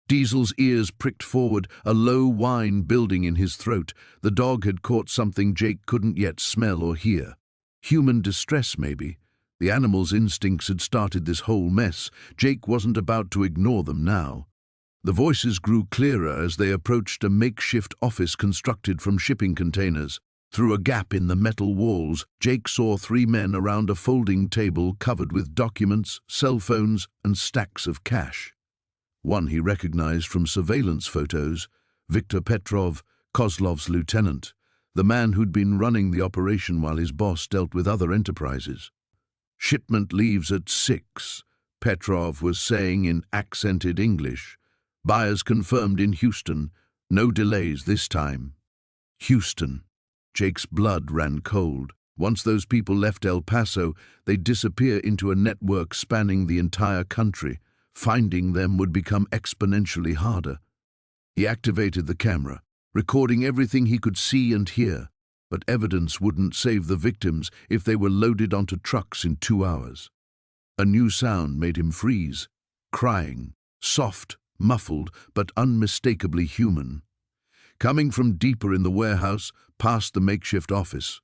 Diesel's ears pricked forward, a low whine building in his throat. The dog had caught something Jake couldn't yet smell or hear. Human distress, maybe. The animal's instincts had started this whole mess. Jake wasn't about to ignore them now. The voices grew clearer as they approached a makeshift office constructed from shipping containers. Through a gap in the metal walls, Jake saw 3 men around a folding table covered with documents, cell phones, and stacks of cash. One he recognized from surveillance photos, Viktor Petrov, Kozlov's lieutenant, the man who'd been running the operation while his boss dealt with other enterprises. "Shipment leaves at 6, Petrov was saying in accented English. "Buyers confirmed in Houston. No delays this time." Houston. Jake's blood ran cold. Once those people left El Paso, they'd disappear into a network spanning the entire country. Finding them would become exponentially harder. He activated the camera, recording everything he could see and hear, but evidence wouldn't save the victims if they were loaded onto trucks in 2 hours. A new sound made him freeze. Crying. Soft, muffled, but unmistakably human. Coming from deeper in the warehouse, past the makeshift office.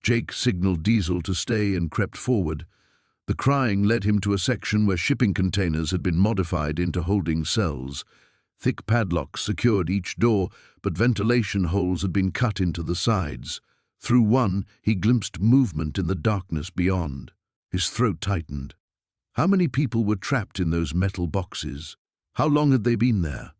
Jake signaled Diesel to stay and crept forward. The crying led him to a section where shipping containers had been modified into holding cells. Thick padlocks secured each door, but ventilation holes had been cut into the sides. Through one, he glimpsed movement in the darkness beyond. His throat tightened. How many people were trapped in those metal boxes? How long had they been there?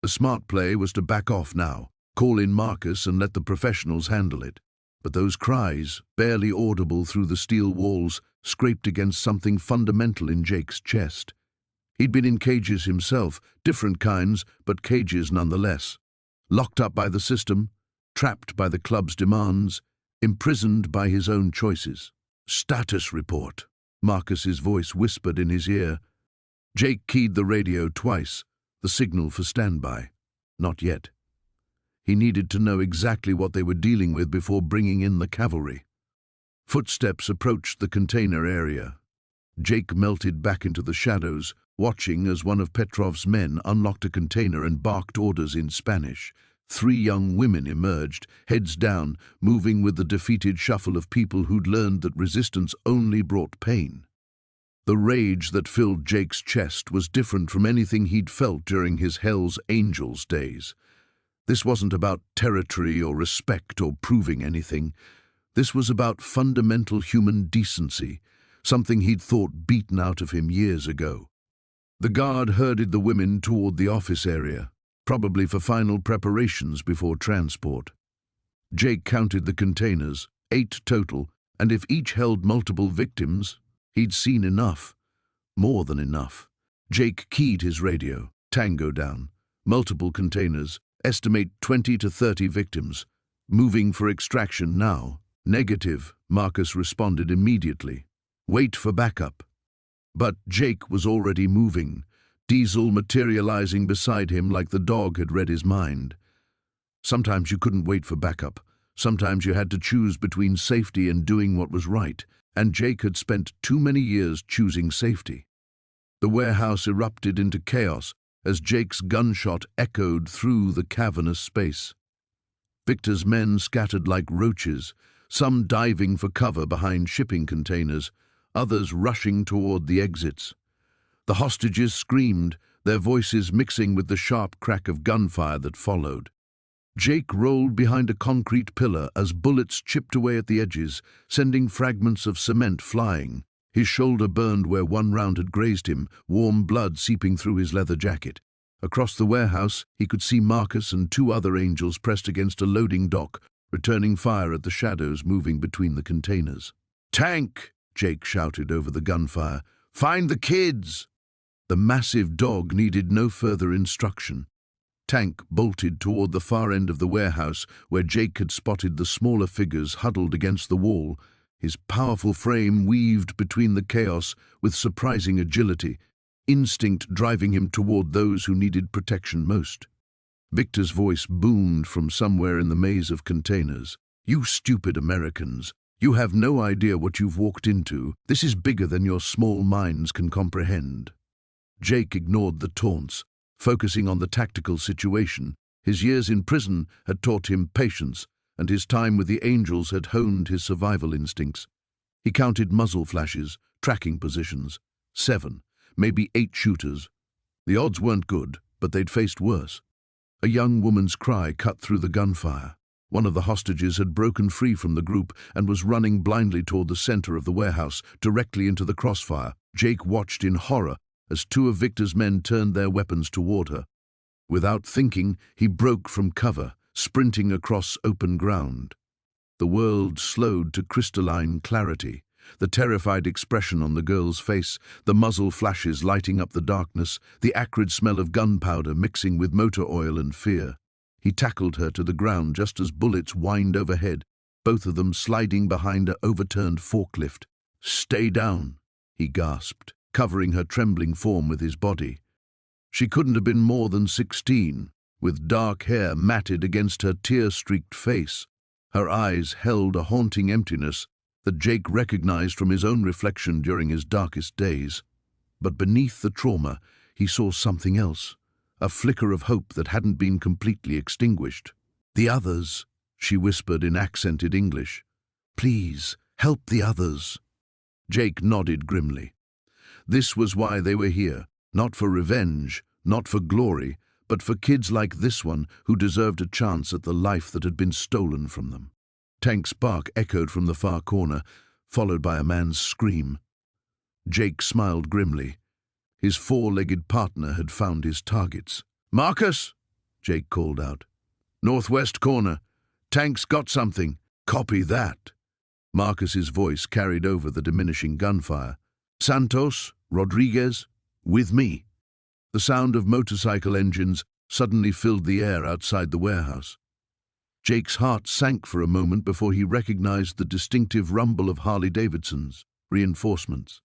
The smart play was to back off now, call in Marcus and let the professionals handle it. But those cries, barely audible through the steel walls, scraped against something fundamental in Jake's chest. He'd been in cages himself, different kinds, but cages nonetheless. Locked up by the system, trapped by the club's demands, imprisoned by his own choices. "Status report," Marcus's voice whispered in his ear. Jake keyed the radio twice, the signal for standby. Not yet. He needed to know exactly what they were dealing with before bringing in the cavalry. Footsteps approached the container area. Jake melted back into the shadows, watching as one of Petrov's men unlocked a container and barked orders in Spanish. 3 young women emerged, heads down, moving with the defeated shuffle of people who'd learned that resistance only brought pain. The rage that filled Jake's chest was different from anything he'd felt during his Hell's Angels days. This wasn't about territory or respect or proving anything. This was about fundamental human decency, something he'd thought beaten out of him years ago. The guard herded the women toward the office area, probably for final preparations before transport. Jake counted the containers, 8 total, and if each held multiple victims, he'd seen enough. More than enough. Jake keyed his radio. Tango down. Multiple containers. Estimate 20 to 30 victims. Moving for extraction now. Negative, Marcus responded immediately. Wait for backup. But Jake was already moving, Diesel materializing beside him like the dog had read his mind. Sometimes you couldn't wait for backup. Sometimes you had to choose between safety and doing what was right, and Jake had spent too many years choosing safety. The warehouse erupted into chaos as Jake's gunshot echoed through the cavernous space. Victor's men scattered like roaches, some diving for cover behind shipping containers, others rushing toward the exits. The hostages screamed, their voices mixing with the sharp crack of gunfire that followed. Jake rolled behind a concrete pillar as bullets chipped away at the edges, sending fragments of cement flying. His shoulder burned where one round had grazed him, warm blood seeping through his leather jacket. Across the warehouse, he could see Marcus and 2 other angels pressed against a loading dock, returning fire at the shadows moving between the containers. "Tank!" Jake shouted over the gunfire. "Find the kids!" The massive dog needed no further instruction. Tank bolted toward the far end of the warehouse where Jake had spotted the smaller figures huddled against the wall. His powerful frame weaved between the chaos with surprising agility, instinct driving him toward those who needed protection most. Victor's voice boomed from somewhere in the maze of containers. "You stupid Americans, you have no idea what you've walked into. This is bigger than your small minds can comprehend." Jake ignored the taunts, focusing on the tactical situation. His years in prison had taught him patience, and his time with the angels had honed his survival instincts. He counted muzzle flashes, tracking positions. 7, maybe 8 shooters. The odds weren't good, but they'd faced worse. A young woman's cry cut through the gunfire. One of the hostages had broken free from the group and was running blindly toward the center of the warehouse, directly into the crossfire. Jake watched in horror as 2 of Victor's men turned their weapons toward her. Without thinking, he broke from cover, sprinting across open ground. The world slowed to crystalline clarity. The terrified expression on the girl's face, the muzzle flashes lighting up the darkness, the acrid smell of gunpowder mixing with motor oil and fear. He tackled her to the ground just as bullets whined overhead, both of them sliding behind an overturned forklift. "Stay down," he gasped, covering her trembling form with his body. She couldn't have been more than 16, with dark hair matted against her tear-streaked face. Her eyes held a haunting emptiness that Jake recognized from his own reflection during his darkest days. But beneath the trauma, he saw something else, a flicker of hope that hadn't been completely extinguished. "The others," she whispered in accented English. "Please, help the others." Jake nodded grimly. This was why they were here, not for revenge, not for glory, but for kids like this one who deserved a chance at the life that had been stolen from them. Tank's bark echoed from the far corner, followed by a man's scream. Jake smiled grimly. His 4-legged partner had found his targets. "Marcus!" Jake called out. "Northwest corner. Tank's got something." "Copy that." Marcus's voice carried over the diminishing gunfire. "Santos, Rodriguez, with me." The sound of motorcycle engines suddenly filled the air outside the warehouse. Jake's heart sank for a moment before he recognized the distinctive rumble of Harley-Davidson's reinforcements.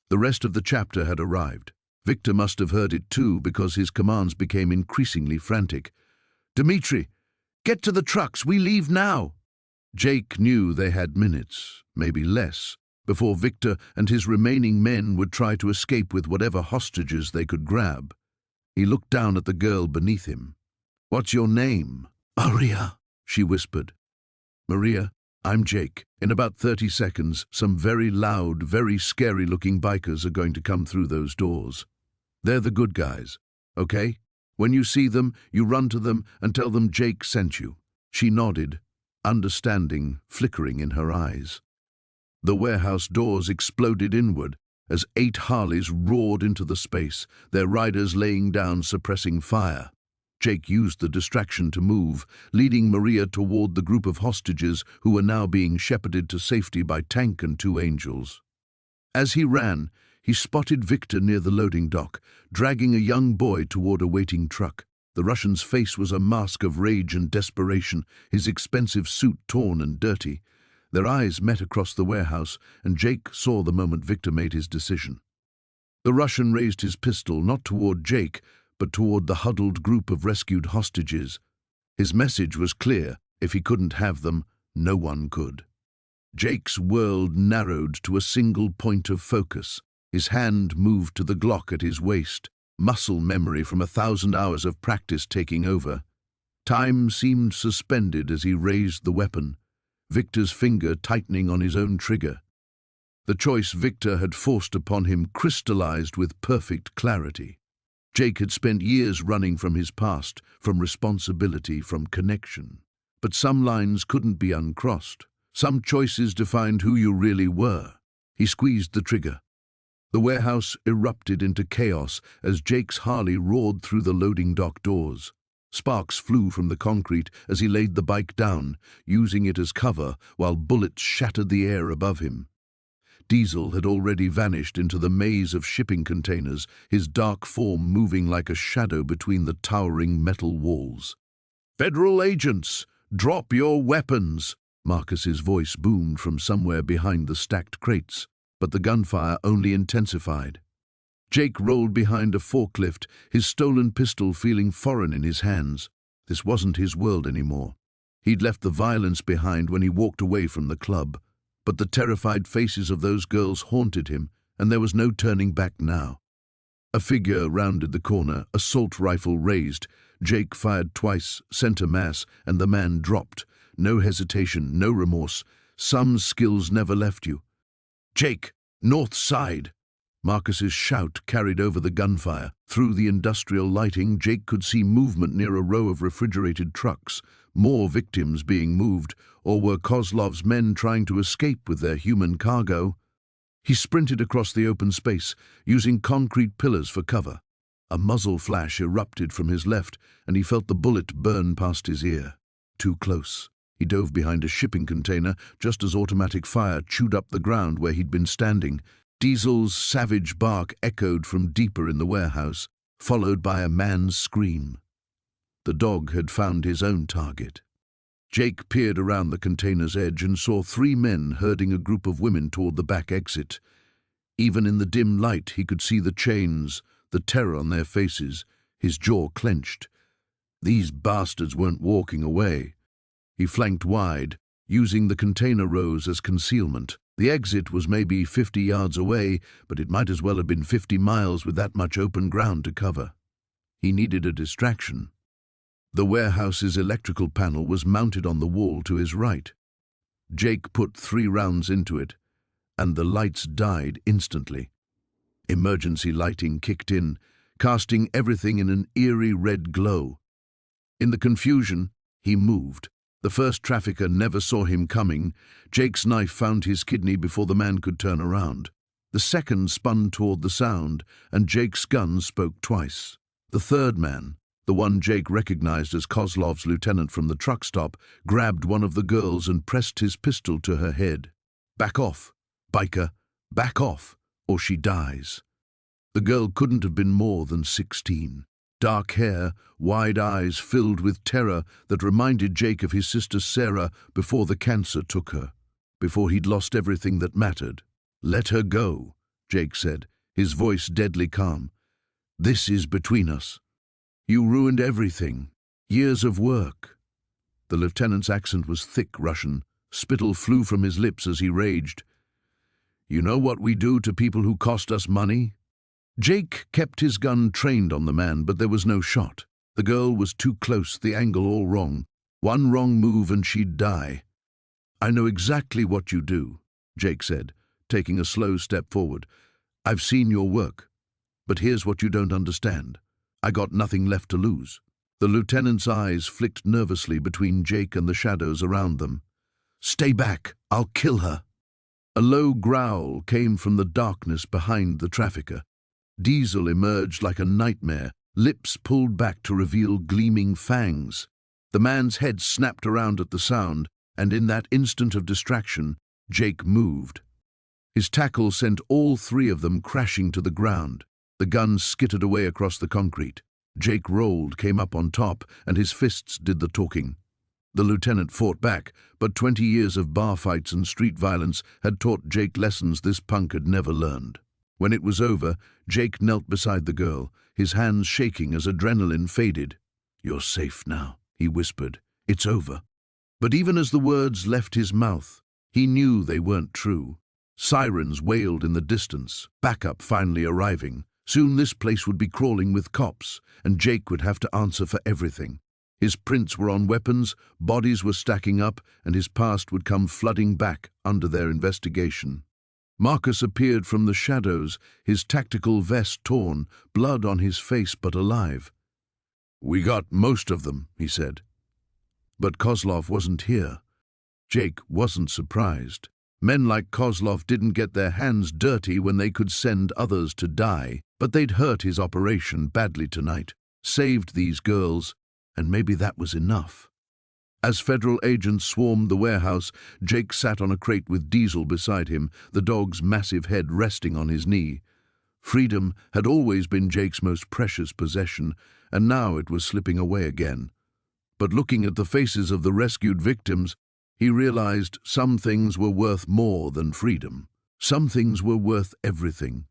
The rest of the chapter had arrived. Victor must have heard it too, because his commands became increasingly frantic. "Dmitri, get to the trucks, we leave now." Jake knew they had minutes, maybe less, before Victor and his remaining men would try to escape with whatever hostages they could grab. He looked down at the girl beneath him. "What's your name?" "Maria," she whispered. "Maria, I'm Jake. In about 30 seconds, some very loud, very scary-looking bikers are going to come through those doors. They're the good guys, okay? When you see them, you run to them and tell them Jake sent you." She nodded, understanding flickering in her eyes. The warehouse doors exploded inward as 8 Harleys roared into the space, their riders laying down suppressing fire. Jake used the distraction to move, leading Maria toward the group of hostages who were now being shepherded to safety by Tank and 2 angels. As he ran, he spotted Victor near the loading dock, dragging a young boy toward a waiting truck. The Russian's face was a mask of rage and desperation, his expensive suit torn and dirty. Their eyes met across the warehouse, and Jake saw the moment Victor made his decision. The Russian raised his pistol not toward Jake, but toward the huddled group of rescued hostages. His message was clear: if he couldn't have them, no one could. Jake's world narrowed to a single point of focus. His hand moved to the Glock at his waist, muscle memory from 1,000 hours of practice taking over. Time seemed suspended as he raised the weapon, Victor's finger tightening on his own trigger. The choice Victor had forced upon him crystallized with perfect clarity. Jake had spent years running from his past, from responsibility, from connection. But some lines couldn't be uncrossed. Some choices defined who you really were. He squeezed the trigger. The warehouse erupted into chaos as Jake's Harley roared through the loading dock doors. Sparks flew from the concrete as he laid the bike down, using it as cover while bullets shattered the air above him. Diesel had already vanished into the maze of shipping containers, his dark form moving like a shadow between the towering metal walls. "Federal agents, drop your weapons!" Marcus's voice boomed from somewhere behind the stacked crates, but the gunfire only intensified. Jake rolled behind a forklift, his stolen pistol feeling foreign in his hands. This wasn't his world anymore. He'd left the violence behind when he walked away from the club. But the terrified faces of those girls haunted him, and there was no turning back now. A figure rounded the corner, assault rifle raised. Jake fired twice, center mass, and the man dropped. No hesitation, no remorse. Some skills never left you. Jake, north side! Marcus's shout carried over the gunfire. Through the industrial lighting, Jake could see movement near a row of refrigerated trucks, more victims being moved, or were Kozlov's men trying to escape with their human cargo? He sprinted across the open space, using concrete pillars for cover. A muzzle flash erupted from his left, and he felt the bullet burn past his ear. Too close. He dove behind a shipping container just as automatic fire chewed up the ground where he'd been standing. Diesel's savage bark echoed from deeper in the warehouse, followed by a man's scream. The dog had found his own target. Jake peered around the container's edge and saw 3 men herding a group of women toward the back exit. Even in the dim light, he could see the chains, the terror on their faces. His jaw clenched. These bastards weren't walking away. He flanked wide, using the container rows as concealment. The exit was maybe 50 yards away, but it might as well have been 50 miles with that much open ground to cover. He needed a distraction. The warehouse's electrical panel was mounted on the wall to his right. Jake put 3 rounds into it, and the lights died instantly. Emergency lighting kicked in, casting everything in an eerie red glow. In the confusion, he moved. The first trafficker never saw him coming. Jake's knife found his kidney before the man could turn around. The second spun toward the sound, and Jake's gun spoke twice. The third man, the one Jake recognized as Kozlov's lieutenant from the truck stop, grabbed one of the girls and pressed his pistol to her head. "Back off, biker, back off, or she dies." The girl couldn't have been more than 16. Dark hair, wide eyes filled with terror that reminded Jake of his sister Sarah before the cancer took her, before he'd lost everything that mattered. "Let her go," Jake said, his voice deadly calm. "This is between us. You ruined everything. Years of work." The lieutenant's accent was thick Russian. Spittle flew from his lips as he raged. "You know what we do to people who cost us money?" Jake kept his gun trained on the man, but there was no shot. The girl was too close, the angle all wrong. One wrong move and she'd die. "I know exactly what you do," Jake said, taking a slow step forward. "I've seen your work. But here's what you don't understand. I got nothing left to lose." The lieutenant's eyes flicked nervously between Jake and the shadows around them. "Stay back, I'll kill her." A low growl came from the darkness behind the trafficker. Diesel emerged like a nightmare, lips pulled back to reveal gleaming fangs. The man's head snapped around at the sound, and in that instant of distraction, Jake moved. His tackle sent all 3 of them crashing to the ground. The gun skittered away across the concrete. Jake rolled, came up on top, and his fists did the talking. The lieutenant fought back, but 20 years of bar fights and street violence had taught Jake lessons this punk had never learned. When it was over, Jake knelt beside the girl, his hands shaking as adrenaline faded. "You're safe now," he whispered. "It's over." But even as the words left his mouth, he knew they weren't true. Sirens wailed in the distance, backup finally arriving. Soon this place would be crawling with cops, and Jake would have to answer for everything. His prints were on weapons, bodies were stacking up, and his past would come flooding back under their investigation. Marcus appeared from the shadows, his tactical vest torn, blood on his face but alive. "We got most of them," he said. But Kozlov wasn't here. Jake wasn't surprised. Men like Kozlov didn't get their hands dirty when they could send others to die, but they'd hurt his operation badly tonight, saved these girls, and maybe that was enough. As federal agents swarmed the warehouse, Jake sat on a crate with Diesel beside him, the dog's massive head resting on his knee. Freedom had always been Jake's most precious possession, and now it was slipping away again. But looking at the faces of the rescued victims, he realized some things were worth more than freedom. Some things were worth everything.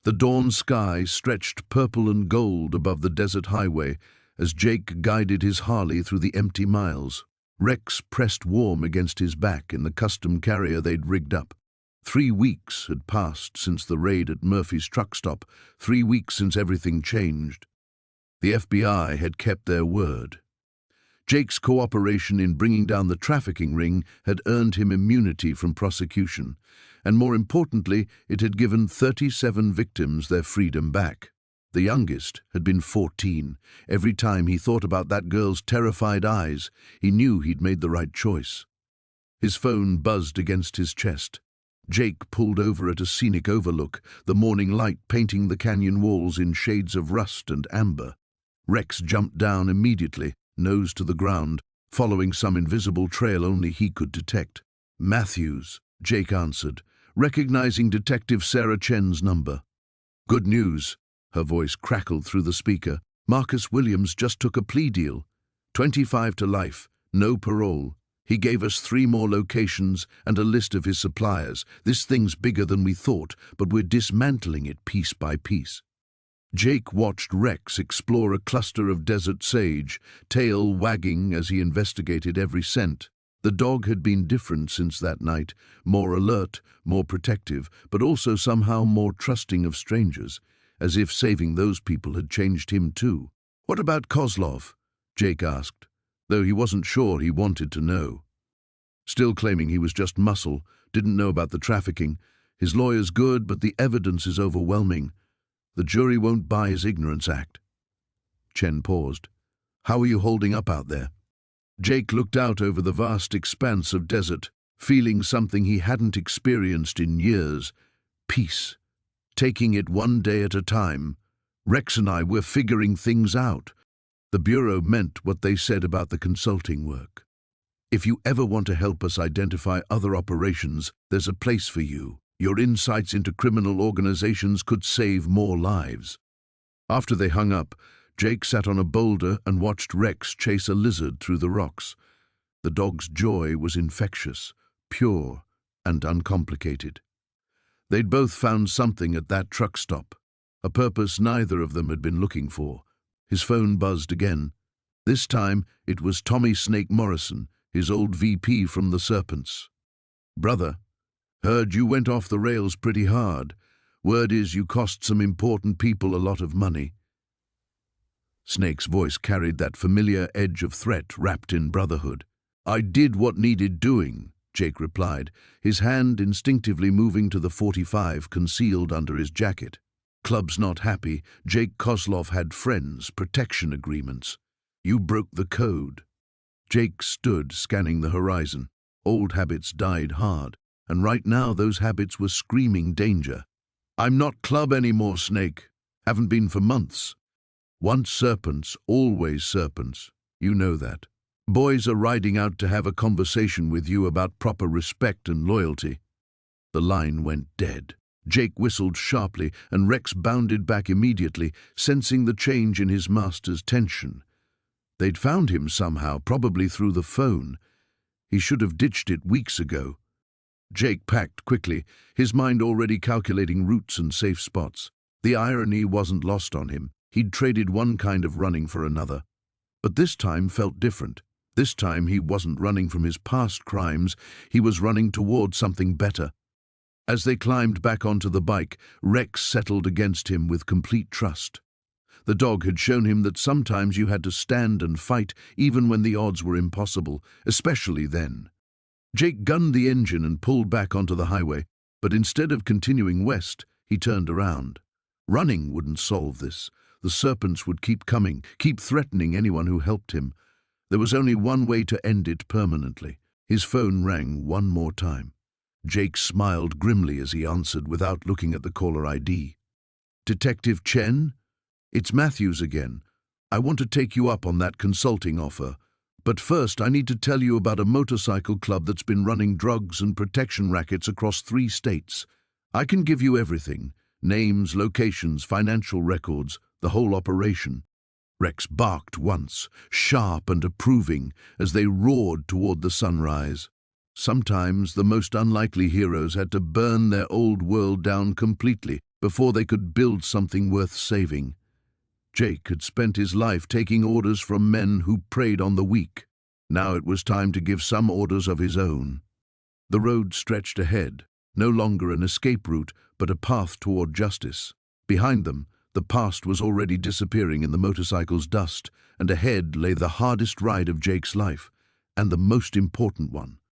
The dawn sky stretched purple and gold above the desert highway as Jake guided his Harley through the empty miles. Rex pressed warm against his back in the custom carrier they'd rigged up. 3 weeks had passed since the raid at Murphy's truck stop, 3 weeks since everything changed. The FBI had kept their word. Jake's cooperation in bringing down the trafficking ring had earned him immunity from prosecution, and more importantly, it had given 37 victims their freedom back. The youngest had been 14. Every time he thought about that girl's terrified eyes, he knew he'd made the right choice. His phone buzzed against his chest. Jake pulled over at a scenic overlook, the morning light painting the canyon walls in shades of rust and amber. Rex jumped down immediately, nose to the ground, following some invisible trail only he could detect. "Matthews," Jake answered, recognizing Detective Sarah Chen's number. "Good news," her voice crackled through the speaker. "Marcus Williams just took a plea deal. 25 to life, no parole. He gave us 3 more locations and a list of his suppliers. This thing's bigger than we thought, but we're dismantling it piece by piece." Jake watched Rex explore a cluster of desert sage, tail wagging as he investigated every scent. The dog had been different since that night, more alert, more protective, but also somehow more trusting of strangers, as if saving those people had changed him too. "What about Kozlov?" Jake asked, though he wasn't sure he wanted to know. Still claiming he was just muscle, didn't know about the trafficking. His lawyer's good, but the evidence is overwhelming. The jury won't buy his ignorance act. Chen paused. "How are you holding up out there?" Jake looked out over the vast expanse of desert, feeling something he hadn't experienced in years. Peace. Taking it one day at a time. Rex and I were figuring things out. The Bureau meant what they said about the consulting work. "If you ever want to help us identify other operations, there's a place for you. Your insights into criminal organizations could save more lives." After they hung up, Jake sat on a boulder and watched Rex chase a lizard through the rocks. The dog's joy was infectious, pure, and uncomplicated. They'd both found something at that truck stop, a purpose neither of them had been looking for. His phone buzzed again. This time it was Tommy Snake Morrison, his old VP from the Serpents. "Brother, heard you went off the rails pretty hard. Word is you cost some important people a lot of money." Snake's voice carried that familiar edge of threat wrapped in brotherhood. "I did what needed doing," Jake replied, his hand instinctively moving to the .45 concealed under his jacket. "Club's not happy. Jake Kozlov had friends, protection agreements. You broke the code." Jake stood, scanning the horizon. Old habits died hard, and right now those habits were screaming danger. "I'm not Club anymore, Snake. Haven't been for months. Once serpents, always serpents. You know that. Boys are riding out to have a conversation with you about proper respect and loyalty." The line went dead. Jake whistled sharply, and Rex bounded back immediately, sensing the change in his master's tension. They'd found him somehow, probably through the phone. He should have ditched it weeks ago. Jake packed quickly, his mind already calculating routes and safe spots. The irony wasn't lost on him. He'd traded one kind of running for another. But this time felt different. This time he wasn't running from his past crimes, he was running toward something better. As they climbed back onto the bike, Rex settled against him with complete trust. The dog had shown him that sometimes you had to stand and fight even when the odds were impossible, especially then. Jake gunned the engine and pulled back onto the highway, but instead of continuing west, he turned around. Running wouldn't solve this. The serpents would keep coming, keep threatening anyone who helped him. There was only one way to end it permanently. His phone rang one more time. Jake smiled grimly as he answered without looking at the caller ID. "Detective Chen? It's Matthews again. I want to take you up on that consulting offer. But first I need to tell you about a motorcycle club that's been running drugs and protection rackets across 3 states. I can give you everything. Names, locations, financial records, the whole operation." Rex barked once, sharp and approving, as they roared toward the sunrise. Sometimes the most unlikely heroes had to burn their old world down completely before they could build something worth saving. Jake had spent his life taking orders from men who preyed on the weak. Now it was time to give some orders of his own. The road stretched ahead, no longer an escape route, but a path toward justice. Behind them, The past was already disappearing in the motorcycle's dust, and ahead lay the hardest ride of Jake's life, and the most important one.